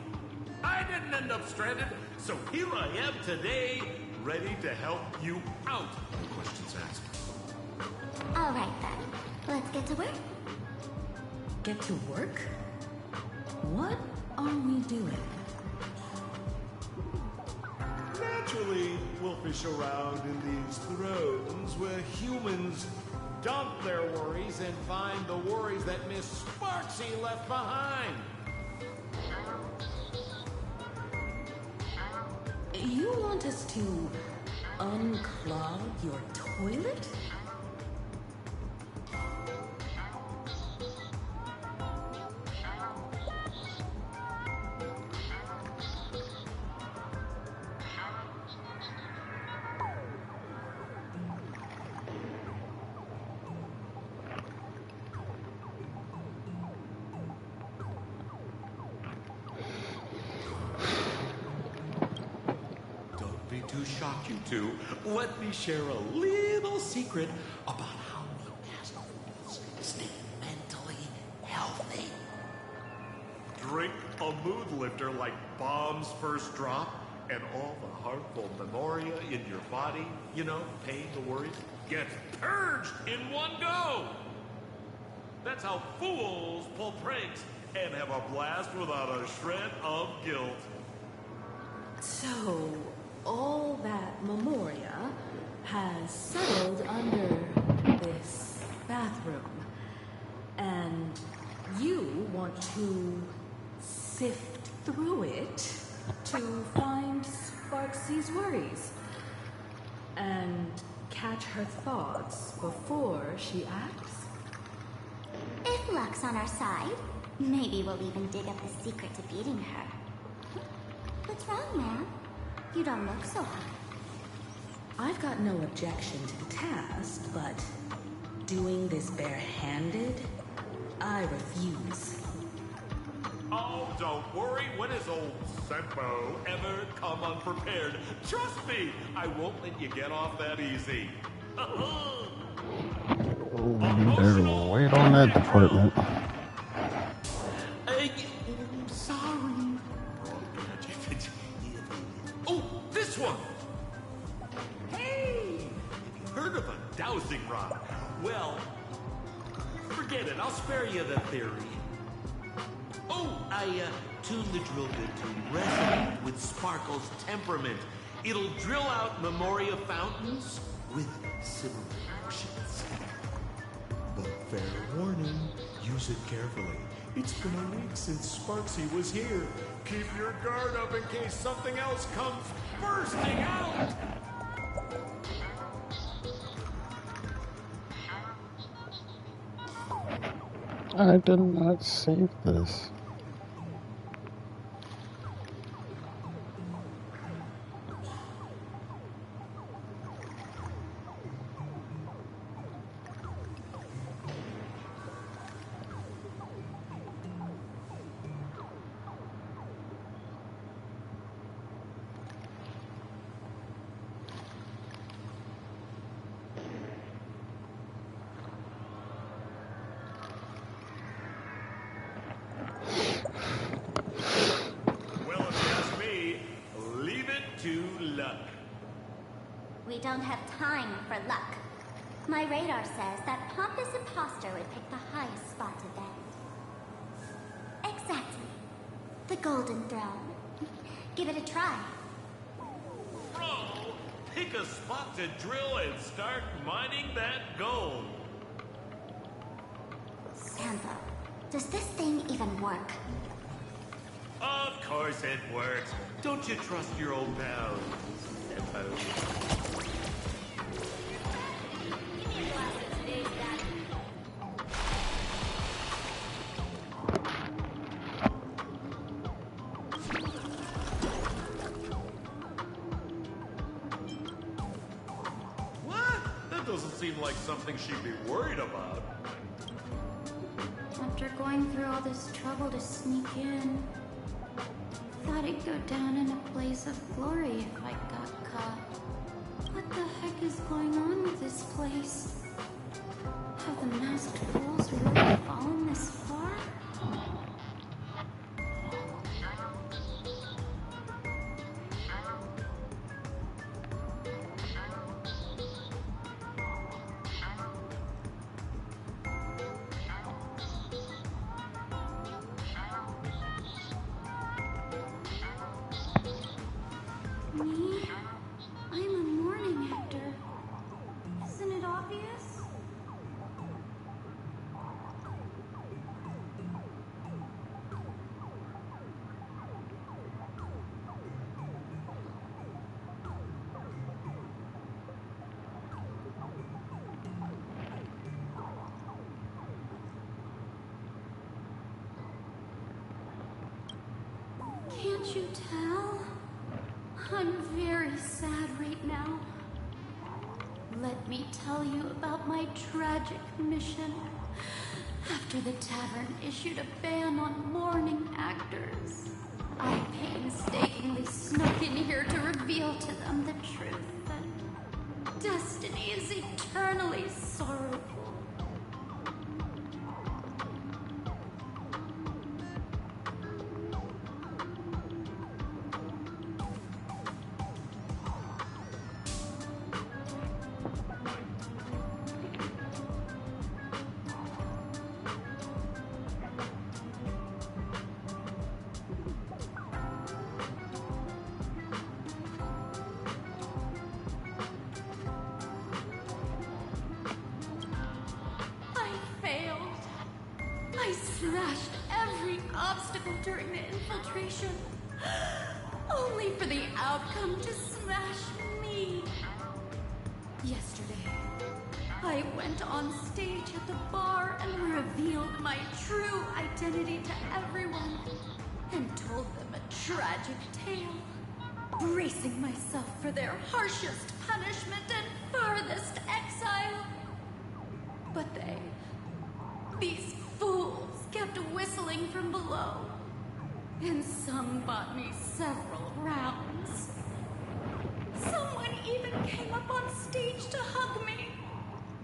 I didn't end up stranded, so here I am today, ready to help you out. No questions asked. All right, then. Let's get to work. Get to work? What are we doing? Naturally, we'll fish around in these thrones where humans dump their worries and find the worries that Miss Sparksy left behind. You want us to unclog your toilet? To shock you two, let me share a little secret about how we mask fools stay mentally healthy. Drink a mood lifter like Bomb's First Drop, and all the harmful memoria in your body, you know, pain, the worries, gets purged in one go. That's how fools pull pranks and have a blast without a shred of guilt. So, all that memoria has settled under this bathroom. And you want to sift through it to find Sparksy's worries and catch her thoughts before she acts? If luck's on our side, maybe we'll even dig up the secret to beating her. What's wrong, man? You don't look so hot. I've got no objection to the task, but doing this barehanded, I refuse. Oh, don't worry. When has old Sempo ever come unprepared? Trust me, I won't let you get off that easy. Oh, better wait on that department. Sorry. Oh, this one. Hey, have you heard of a dowsing rod? Well, forget it. I'll spare you the theory. Oh, I tuned the drill bit to resonate with Sparkle's temperament. It'll drill out Memoria fountains with similar motions. But fair warning, use it carefully. It's been a week since Sparksy was here. Keep your guard up in case something else comes bursting out! I did not save this. We don't have time for luck. My radar says that pompous imposter would pick the highest spot to bend. Exactly. The Golden Throne. Give it a try. Bro, pick a spot to drill and start mining that gold. Sampo, does this thing even work? Of course it works. Don't you trust your old pal, Sampo? Doesn't seem like something she'd be worried about. After going through all this trouble to sneak in, thought I'd go down in a blaze of glory if I got caught. What the heck is going on with this place? Have the masked fools really fallen this far? Me? I'm a morning actor. Isn't it obvious? Can't you tell? I'm very sad right now. Let me tell you about my tragic mission. After the tavern issued a ban on mourning actors, I painstakingly snuck in here to reveal to them the truth that destiny is eternally sorrowful. I smashed every obstacle during the infiltration, only for the outcome to smash me. Yesterday, I went on stage at the bar and revealed my true identity to everyone, and told them a tragic tale, bracing myself for their harshest punishment and farthest exile. But these fools kept whistling from below, and some bought me several rounds. Someone even came up on stage to hug me,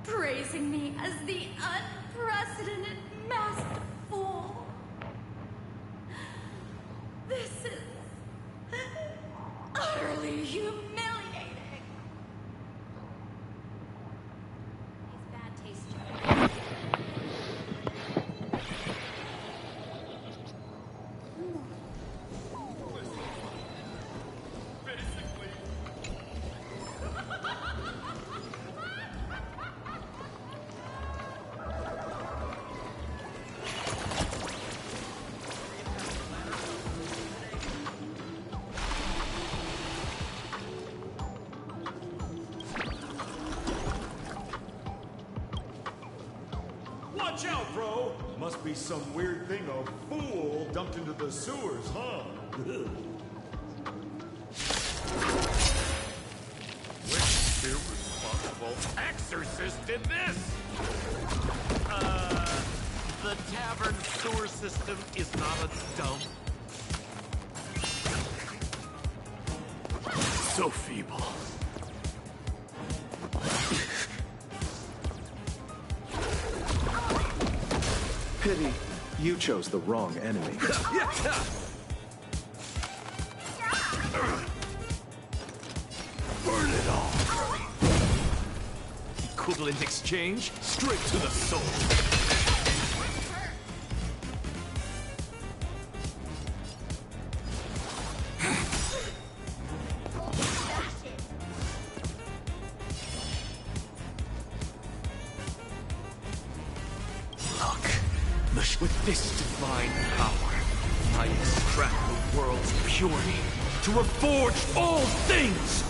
praising me as the unprecedented masked fool. This is utterly humiliating. He's bad taste, Joe. Watch out, bro! Must be some weird thing a fool dumped into the sewers, huh? Which irresponsible exorcist did this? The tavern sewer system is not a dump. So feeble. Pity, you chose the wrong enemy. Burn it all! equivalent exchange, straight to the soul. With this divine power, I extract the world's purity to reforge all things!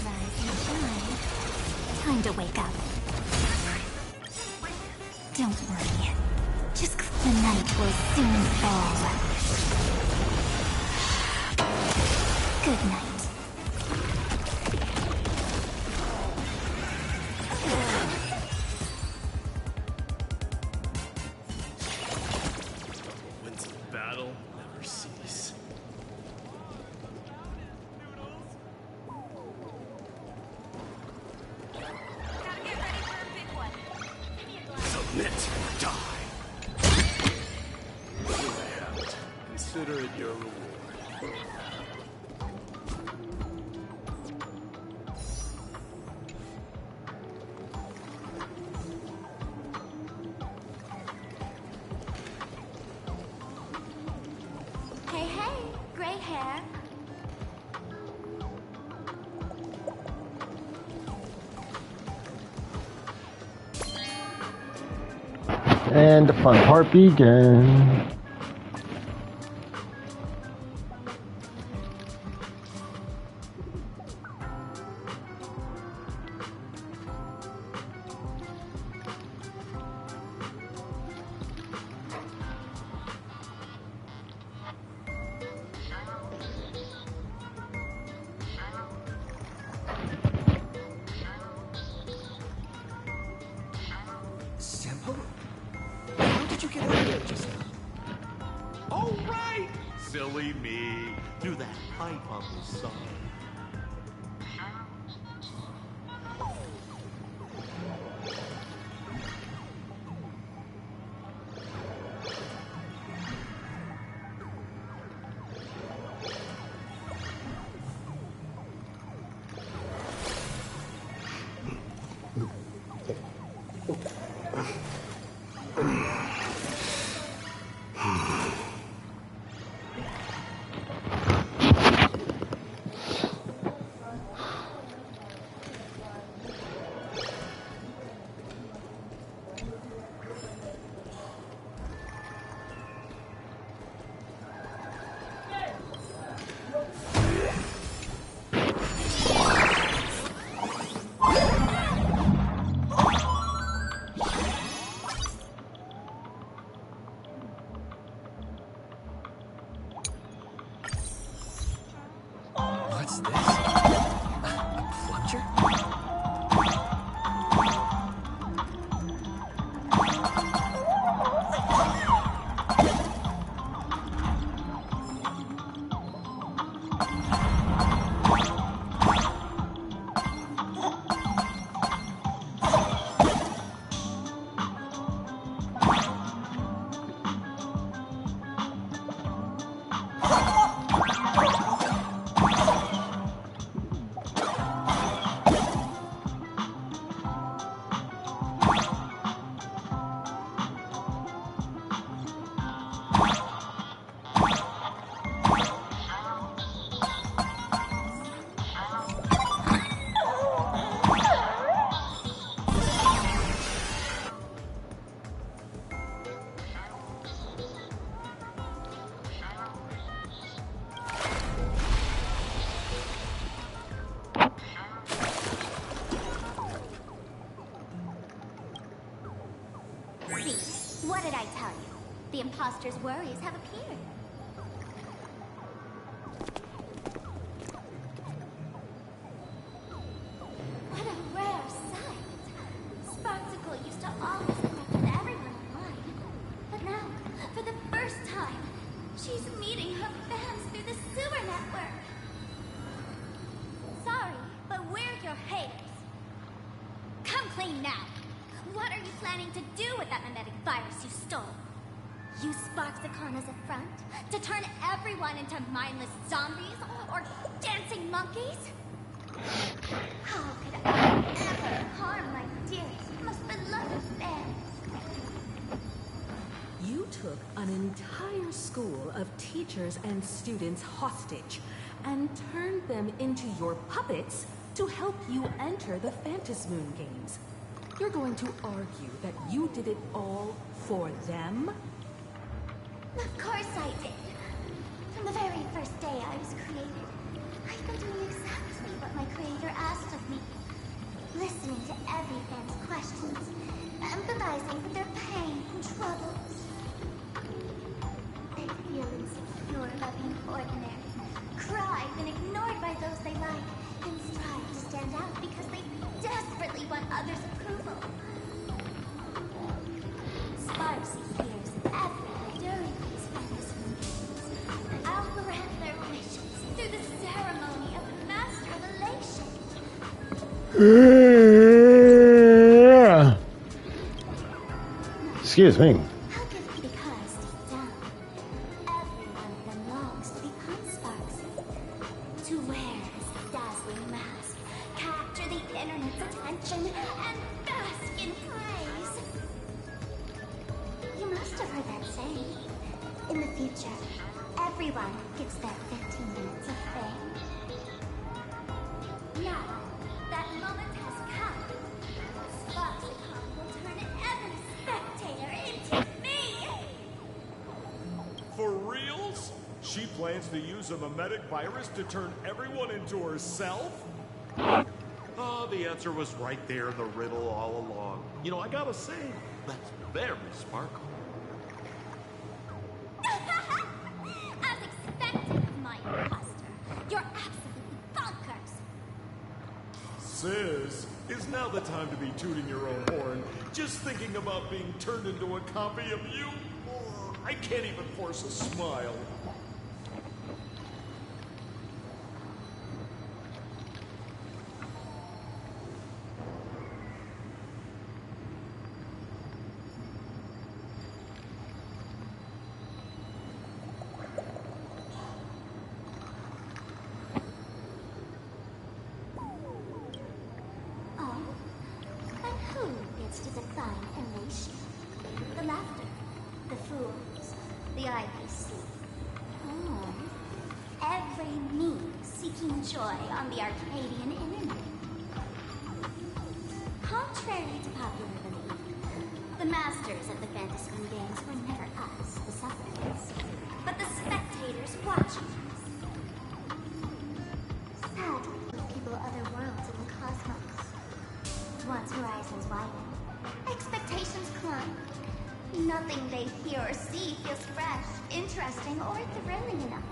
Rise and shine. Time to wake up. Don't worry. Just the night will soon fall. Good night. Consider it your reward. Hey, hey, gray hair. And the fun part began. Senpo? How did you get out there just now? Oh, right! Silly me. Through that pipe on the side. What's this? A plunger? See, what did I tell you? The imposter's worries have appeared. What a rare sight. Sparksicle used to always connect with everyone online. But now, for the first time, she's meeting her fans through the sewer network. Sorry, but we're your haters. Come clean now. What are you planning to do with that mimetic virus you stole? Use Sparksicon as a front to turn everyone into mindless zombies or dancing monkeys? How could I entire school of teachers and students hostage and turned them into your puppets to help you enter the Phantasmoon Games. You're going to argue that you did it all for them? Of course I did. From the very first day I was created, I've been doing exactly what my creator asked of me. Listening to every fan's questions, empathizing with their pain and troubles. They feel insecure about being ordinary, cry when ignored by those they like, and strive to stand out because they desperately want others' approval. Sparks appears everywhere during these Phantasmoon Games. I'll grant their wishes through the ceremony of the Master of Elation. Excuse me. How could it be because deep down, every one of them longs to become Sparks, to wear his dazzling mask, capture the internet's attention, and bask in praise. You must have heard that saying. In the future, everyone gets their 15 minutes of fame. Now, that moment has come. Sparksicon will turn every spectator into me! For reals? She plans to use a memetic virus to turn everyone into herself? Oh, the answer was right there in the riddle all along. You know, I gotta say, that's very sparkle. As expected, my imposter. You're absolutely bonkers. Sis, is now the time to be tooting your own horn, just thinking about being turned into a copy of you? I can't even force a smile. Oh, and who gets to define elation? The laughter, the fools, the IPC. Oh, every me seeking joy on the Arcadian internet. Contrary to popular belief, the masters of the Phantasmoon Games were never us, the sufferers, but the spectators watching us. Sadly, people other worlds in the cosmos. Once horizons widen, expectations climb. Nothing they hear or see feels fresh, interesting, or thrilling enough.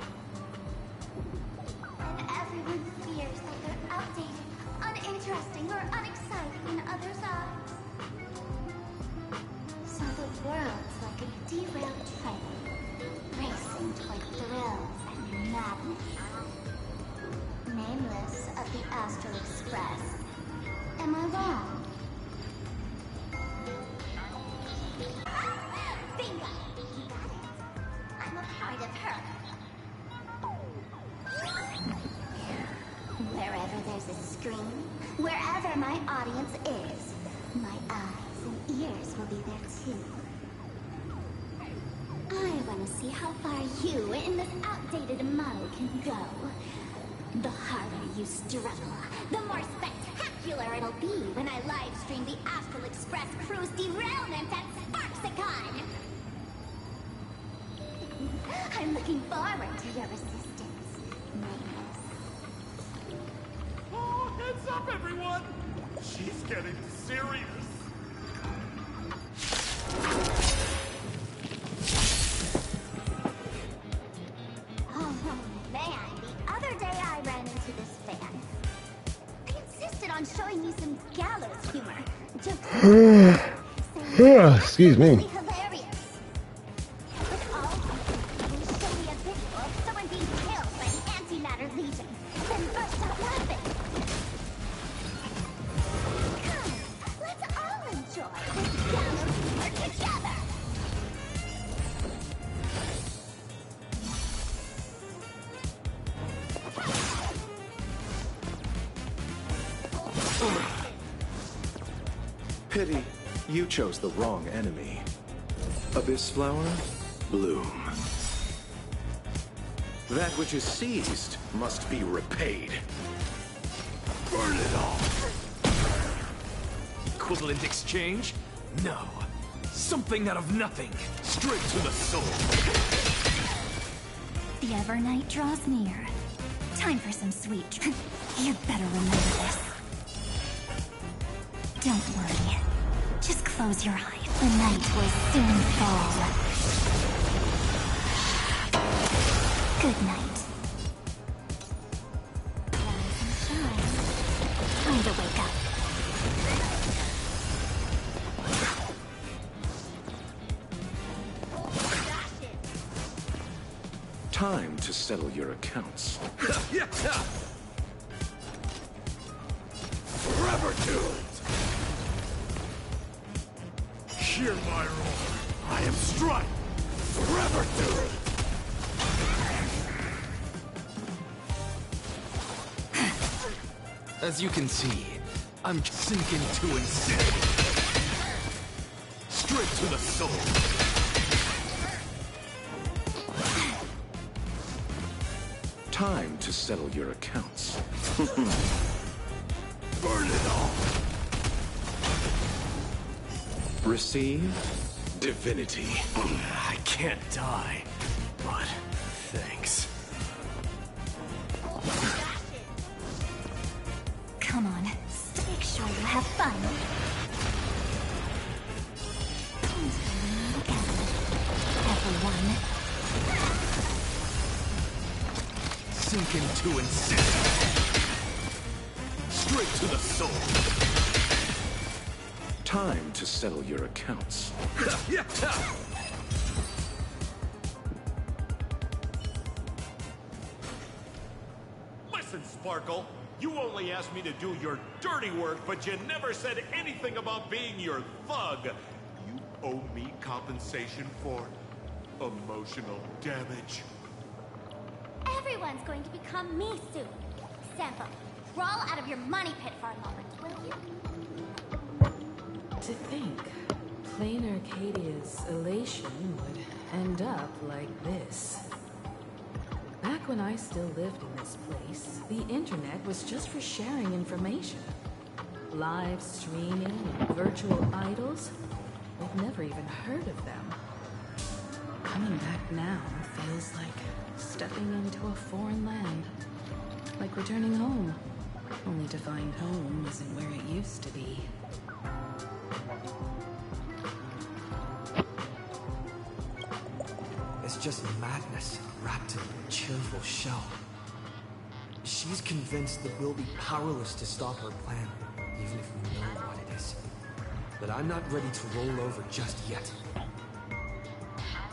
And everyone fears that they're outdated, uninteresting, or unexciting in others' eyes. So the world's like a derailed train, racing toward thrills and madness. Nameless of the Astral Express. Am I wrong? Bingo! You got it. I'm a part of her. Wherever there's a screen, wherever my audience is, my eyes and ears will be there too. I want to see how far you in this outdated model can go. The harder you struggle, the more spectacular it'll be when I live stream the Astral Express Cruise derailment at Sparksicon! I'm looking forward to your resistance, Nameless. Oh, heads up, everyone! She's getting serious. Oh man, the other day I ran into this fan. I insisted on showing you some gallows humor. Excuse me. Hilarious. But all will show me a video of someone being killed by the Antimatter Legion, then burst out laughing. Come, let's all enjoy this gallows humor together. Pity, you chose the wrong enemy. Abyss Flower? bloom. That which is seized must be repaid. Burn it all! Equivalent exchange? No. Something out of nothing. Straight to the soul. The Evernight draws near. Time for some sweet. You'd better remember this. Don't worry. Just close your eyes. The night will soon fall. Good night. Rise and shine. Time to wake up. Time to settle your accounts. Forever doomed! Hear my roar. I am Stripe. Forever doomed! As you can see, I'm sinking to insanity. Straight to the soul. Time to settle your accounts. Burn it all! Receive divinity. I can't die, but thanks. Come on, make sure you have fun. Everyone. Sink into insanity. Straight to the soul. Time to settle your accounts. Listen, Sparkle. You only asked me to do your dirty work, but you never said anything about being your thug. You owe me compensation for emotional damage. Everyone's going to become me soon. Sampo, crawl out of your money pit for a moment, will you? To think, plain Arcadia's elation would end up like this. Back when I still lived in this place, the internet was just for sharing information. Live streaming and virtual idols, I've never even heard of them. Coming back now feels like stepping into a foreign land. Like returning home, only to find home isn't where it used to be. It's just madness wrapped in a cheerful shell. She's convinced that we'll be powerless to stop her plan, even if we know what it is. But I'm not ready to roll over just yet.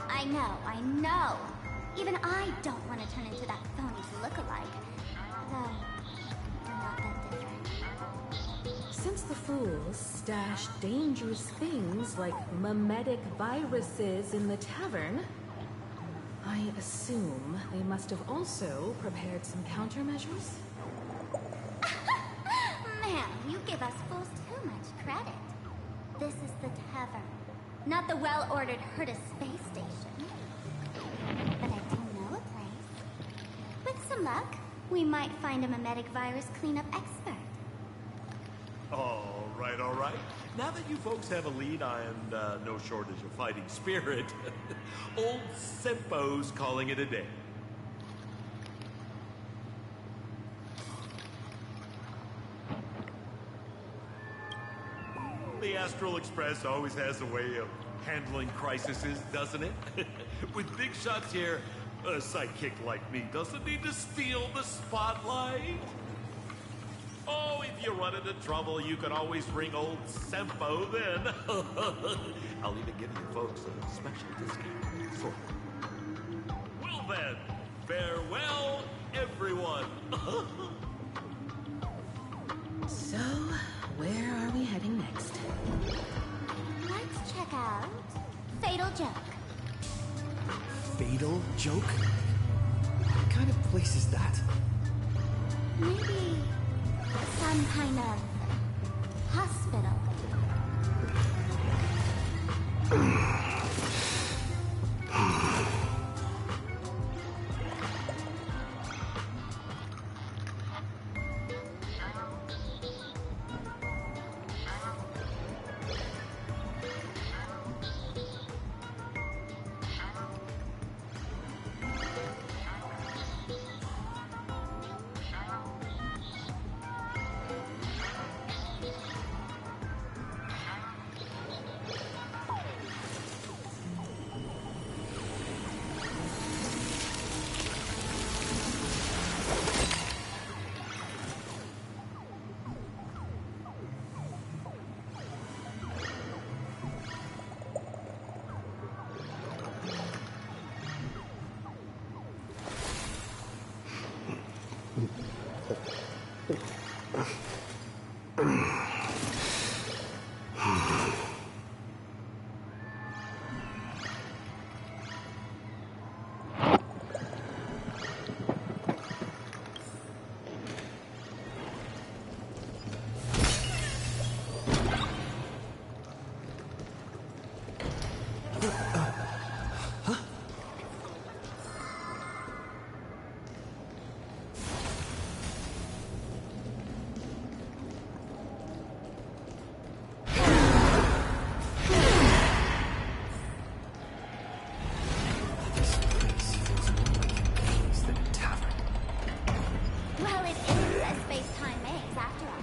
I know. Even I don't want to turn into that phony's look-alike. Though, we're not that different. Since the fools stashed dangerous things like memetic viruses in the tavern, I assume they must have also prepared some countermeasures? Man, you give us fools too much credit. This is the tavern, not the well-ordered Herta space station. But I do know a place. With some luck, we might find a memetic virus cleanup expert. All right. Now that you folks have a lead and no shortage of fighting spirit, old Sempo's calling it a day. The Astral Express always has a way of handling crises, doesn't it? With big shots here, a sidekick like me doesn't need to steal the spotlight. Oh, if you run into trouble, you can always ring old Sempo then. I'll even give you folks a special discount. So, well then, farewell, everyone. So, where are we heading next? Let's check out Fatal Joke. Fatal Joke? What kind of place is that? Maybe some kind of hospital. Well, it is a space-time maze, after all.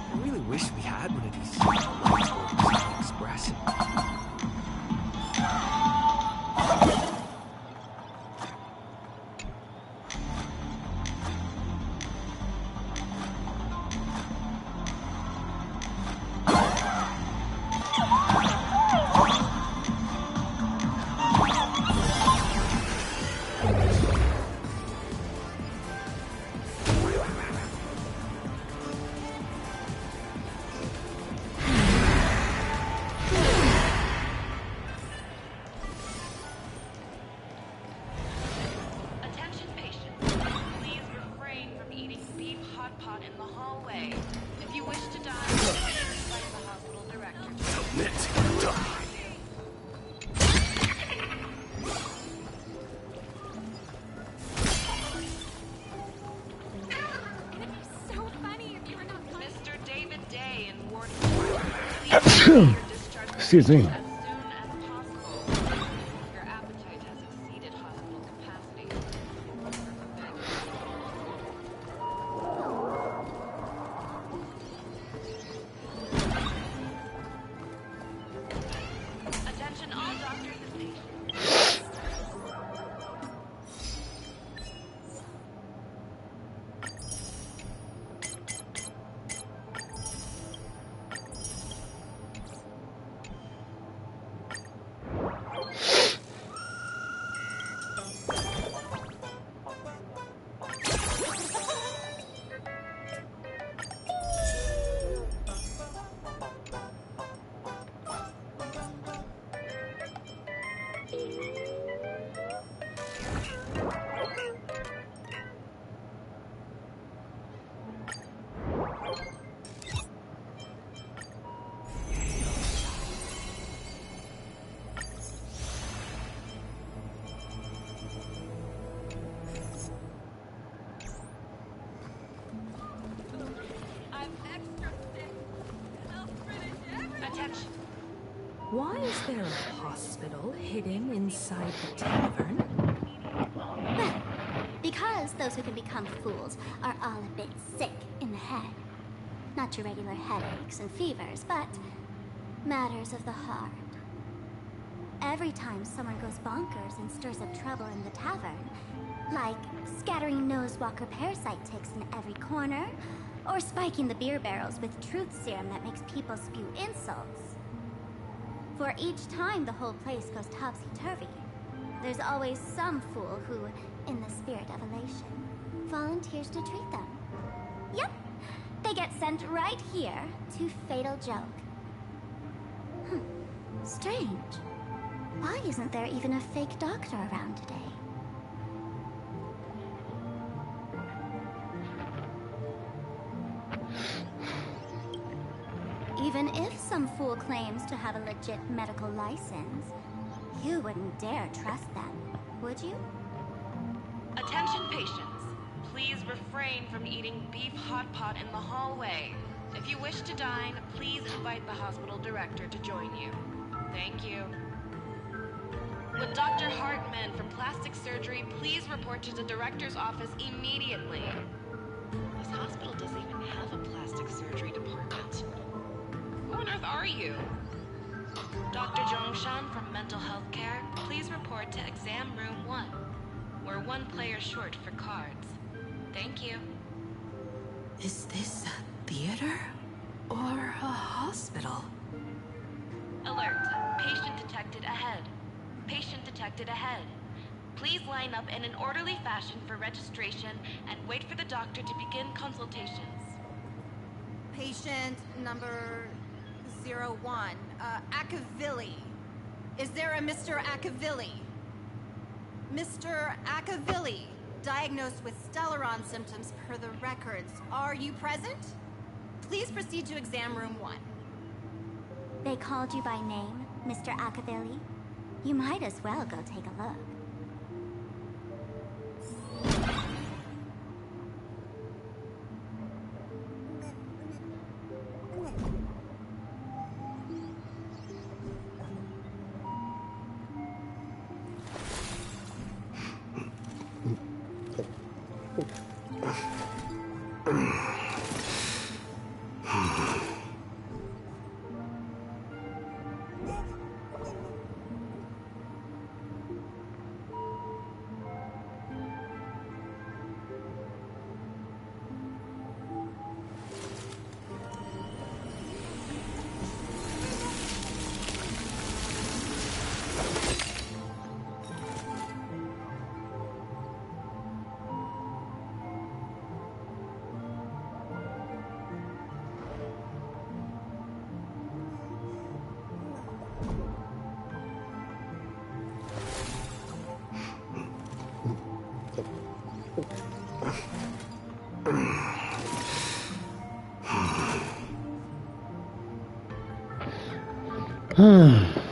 I really wish we had one of these lights where we could express it. Attention patients, please refrain from eating beef hot pot in the hallway. If you wish to die, please invite the hospital director to Submit. Die. It'd be so funny if you were not funny. Mr. David Day in Ward 4. Please your discharge Excuse me. as soon as possible. Your appetite has exceeded hospital capacity. Attention all doctors and patients. I'm extra sick. I'll finish everything. Attention. Why is there a hospital hidden inside the tavern? Well, because those who can become fools are all a bit sick in the head. Not your regular headaches and fevers, but matters of the heart. Every time someone goes bonkers and stirs up trouble in the tavern, like scattering nosewalker parasite ticks in every corner, or spiking the beer barrels with truth serum that makes people spew insults. For each time the whole place goes topsy-turvy, there's always some fool who, in the spirit of elation, volunteers to treat them. Yep, they get sent right here to Fatal Joke. Strange. Why isn't there even a fake doctor around today? Even if some fool claims to have a legit medical license, you wouldn't dare trust them, would you? Attention patients. Please refrain from eating beef hot pot in the hallway. If you wish to dine, please invite the hospital director to join you. Thank you. Would Dr. Hartman from plastic surgery please report to the director's office immediately? This hospital doesn't even have a plastic surgery department. Who on earth are you? Dr. Zhongshan from mental health care, please report to exam room 1. We're 1 player short for cards. Thank you. Is this a theater or a hospital? Alert. Patient detected ahead. Patient detected ahead. Please line up in an orderly fashion for registration and wait for the doctor to begin consultations. Patient number 01, Akavilli. Is there a Mr. Akavilli? Mr. Akavilli, diagnosed with Stellaron symptoms per the records. Are you present? Please proceed to exam room 1. They called you by name, Mr. Akavilli? You might as well go take a look. Hmm.